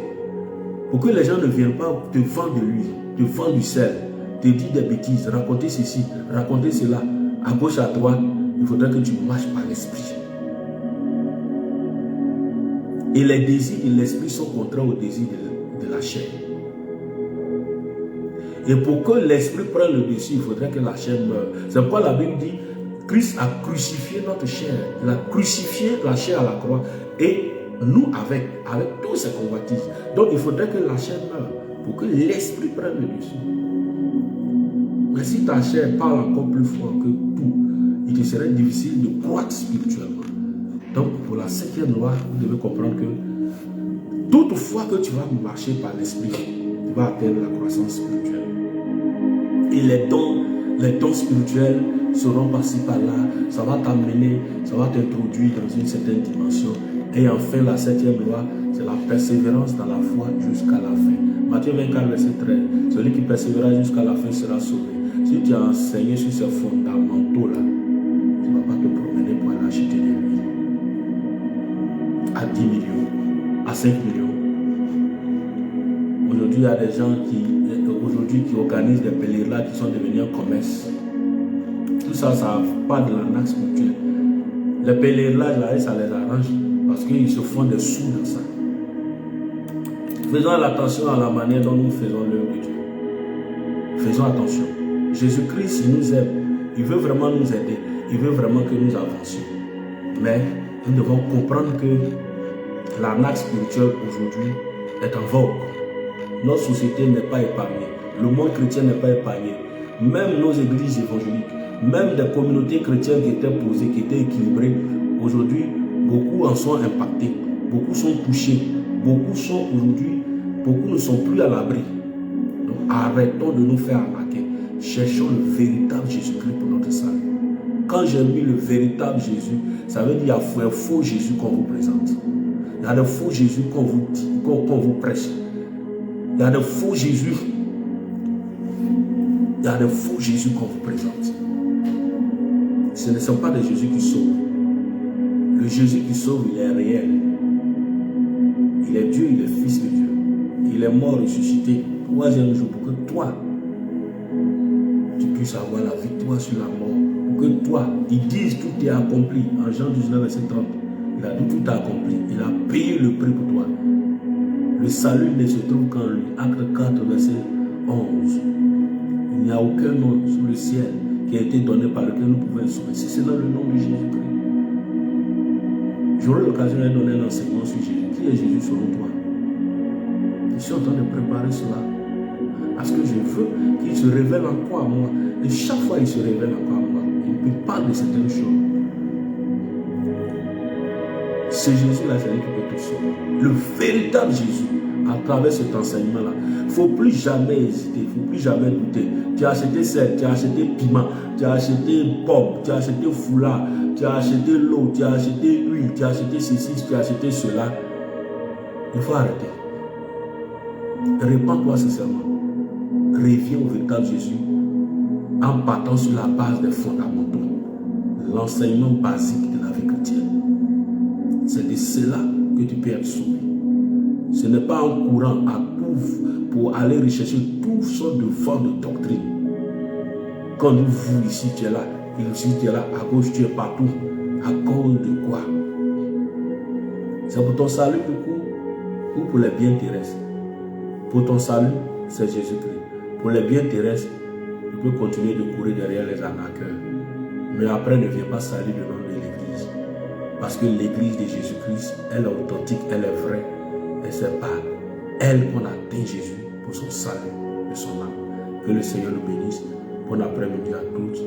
pour que les gens ne viennent pas te vendre de l'huile, te vendre du sel, te dire des bêtises, raconter ceci, raconter cela, à gauche, à droite, il faudrait que tu marches par l'esprit. Et les désirs de l'esprit sont contraires aux désirs de la chair. Et pour que l'esprit prenne le dessus, il faudrait que la chair meure. C'est pourquoi la Bible dit, Christ a crucifié notre chair. Il a crucifié la chair à la croix. Et nous, avec tous ces convoitises. Donc, il faudrait que la chair meure pour que l'esprit prenne le dessus. Mais si ta chair parle encore plus fort que tout, il te serait difficile de croître spirituellement. Donc, pour la cinquième loi, vous devez comprendre que toutefois que tu vas marcher par l'esprit, tu vas atteindre la croissance spirituelle. Et les dons spirituels seront par-ci par-là. Ça va t'amener, ça va t'introduire dans une certaine dimension. Et enfin, la septième loi, c'est la persévérance dans la foi jusqu'à la fin. Matthieu 24, verset 13. Celui qui persévérera jusqu'à la fin sera sauvé. Si tu as enseigné sur ces fondamentaux-là, tu ne vas pas te promener pour aller acheter des livres. À 10 millions, à 5 millions. Aujourd'hui, il y a des gens qui organisent des pèlerinages qui sont devenus un commerce. Tout ça, ça part de l'arnaque spirituelle. Les pèlerinages, là, ça les arrange parce qu'ils se font des sous dans ça. Faisons attention à la manière dont nous faisons l'œuvre de Dieu. Faisons attention. Jésus-Christ, il nous aime. Il veut vraiment nous aider. Il veut vraiment que nous avancions. Mais nous devons comprendre que l'arnaque spirituelle aujourd'hui est en vogue. Notre société n'est pas épargnée. Le monde chrétien n'est pas épargné. Même nos églises évangéliques, même des communautés chrétiennes qui étaient posées, qui étaient équilibrées, aujourd'hui, beaucoup en sont impactés. Beaucoup sont touchés. Beaucoup ne sont plus à l'abri. Donc arrêtons de nous faire arnaquer. Cherchons le véritable Jésus-Christ pour notre salut. Quand j'ai mis le véritable Jésus, ça veut dire qu'il y a un faux Jésus qu'on vous présente. Il y a de faux Jésus qu'on vous dit, qu'on vous prêche. Il y a de faux Jésus. Il y a de faux Jésus qu'on vous présente. Ce ne sont pas des Jésus qui sauvent. Le Jésus qui sauve, il est réel. Il est Dieu, il est Fils de Dieu. Il est mort, ressuscité, troisième jour, pour que toi, tu puisses avoir la victoire sur la mort. Pour que toi, ils disent tout est accompli. En Jean 19, verset 30, il a dit tout est accompli. Il a payé le prix pour toi. Le salut ne se trouve qu'en lui. Acte 4, verset 11. Il n'y a aucun nom sous le ciel qui a été donné par lequel nous pouvons être sauvés. Si c'est dans le nom de Jésus-Christ. J'aurai l'occasion de donner un enseignement sur Jésus. Qui est Jésus selon toi? Je suis en train de préparer cela. Parce que je veux qu'il se révèle encore à moi. Et chaque fois, il se révèle encore à moi. Il me parle de certaines choses. C'est Jésus-là, c'est lui qui peut tout sauver. Le véritable Jésus, à travers cet enseignement-là. Il ne faut plus jamais hésiter, il ne faut plus jamais douter. Tu as acheté sel, tu as acheté piment, tu as acheté pomme, tu as acheté foulard, tu as acheté l'eau, tu as acheté huile, tu as acheté ceci, tu as acheté cela. Il faut arrêter. Répands-toi sincèrement. Reviens au véritable Jésus en partant sur la base des fondamentaux. L'enseignement basique de la vie chrétienne. C'est de cela que tu peux être sauvé. Ce n'est pas en courant à Pouf pour aller rechercher toutes sortes de formes de doctrine. Quand nous vous ici, tu es là, ici tu es là, à gauche tu es partout. À cause de quoi? C'est pour ton salut beaucoup ou pour les biens terrestres? Pour ton salut, c'est Jésus-Christ. Pour les biens terrestres, tu peux continuer de courir derrière les arnaqueurs. Mais après, ne viens pas salir le nom de l'Église. Parce que l'Église de Jésus-Christ, elle est authentique, elle est vraie. Et c'est par elle qu'on atteint Jésus pour son salut et son âme. Que le Seigneur nous bénisse. Bon après-midi à tous.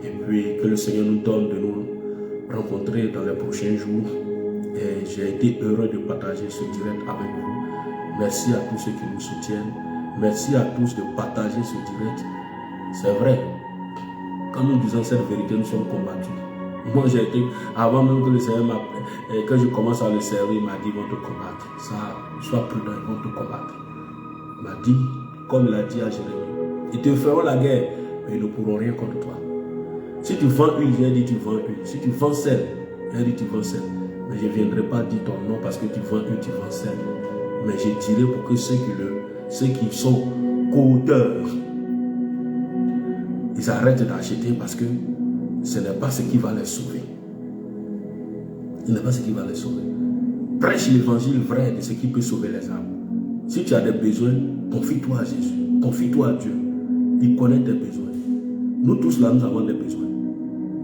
Et puis que le Seigneur nous donne de nous rencontrer dans les prochains jours. Et j'ai été heureux de partager ce direct avec vous. Merci à tous ceux qui nous soutiennent. Merci à tous de partager ce direct. C'est vrai. Quand nous disons cette vérité, nous sommes combattus. Moi, j'ai été, avant même que le Seigneur m'appelle, quand je commence à le servir, il m'a dit, ils vont te combattre. Ça, sois prudent, ils vont te combattre. Il m'a dit, comme il a dit à Jérémie, ils te feront la guerre, mais ils ne pourront rien contre toi. Si tu vends huile, j'ai dit, tu vends huile. Si tu vends sel, j'ai dit, tu vends sel. Mais je ne viendrai pas dire ton nom parce que tu vends huile, tu vends sel. Mais je dirai pour que ceux qui sont co-auteurs, ils arrêtent d'acheter parce que ce n'est pas ce qui va les sauver. Ce n'est pas ce qui va les sauver. Prêche l'évangile vrai de ce qui peut sauver les âmes. Si tu as des besoins, confie-toi à Jésus. Confie-toi à Dieu. Il connaît tes besoins. Nous tous là, nous avons des besoins.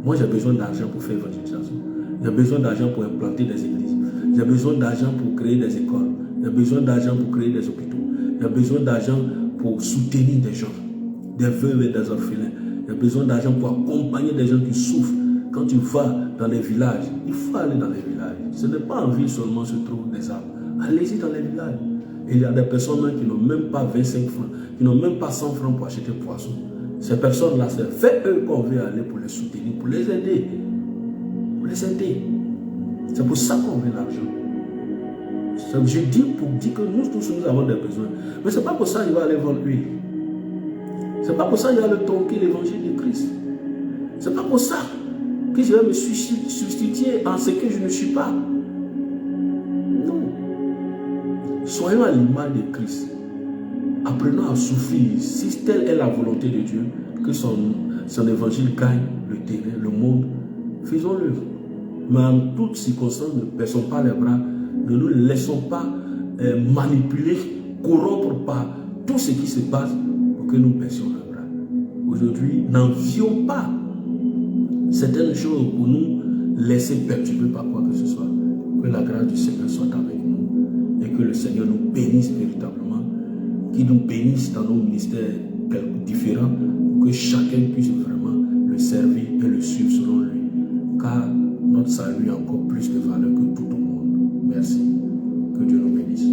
Moi, j'ai besoin d'argent pour faire l'évangélisation. J'ai besoin d'argent pour implanter des églises. J'ai besoin d'argent pour créer des écoles. J'ai besoin d'argent pour créer des hôpitaux. J'ai besoin d'argent pour soutenir des gens, des veuves et des orphelins. J'ai besoin d'argent pour accompagner des gens qui souffrent. Quand tu vas dans les villages, il faut aller dans les villages. Ce n'est pas en ville seulement se trouvent des âmes. Allez-y dans les villages. Il y a des personnes qui n'ont même pas 25 francs, qui n'ont même pas 100 francs pour acheter poisson. Ces personnes-là, c'est fait eux qu'on veut aller pour les soutenir, pour les aider. Pour les aider. C'est pour ça qu'on veut l'argent. Je dis pour dire que nous tous nous avons des besoins. Mais ce n'est pas pour ça qu'il va aller vendre l'huile. Ce n'est pas pour ça qu'il va aller tronquer l'évangile de Christ. Ce n'est pas pour ça que je vais me substituer en ce que je ne suis pas. Non. Soyons à l'image de Christ. Apprenons à souffrir. Si telle est la volonté de Dieu, que son évangile gagne le terrain, le monde, faisons-le. Mais en toutes circonstances, ne baissons pas les bras. Ne nous laissons pas manipuler, corrompre par tout ce qui se passe pour que nous baissions les bras. Aujourd'hui, n'envions pas certaines choses pour nous laisser perturber par quoi que ce soit. Que la grâce du Seigneur soit avec nous et que le Seigneur nous bénisse véritablement, qu'il nous bénisse dans nos ministères différents pour que chacun puisse vraiment le servir et le suivre selon lui. Car notre salut a encore plus de valeur que tout au monde. Merci. Que Dieu nous bénisse.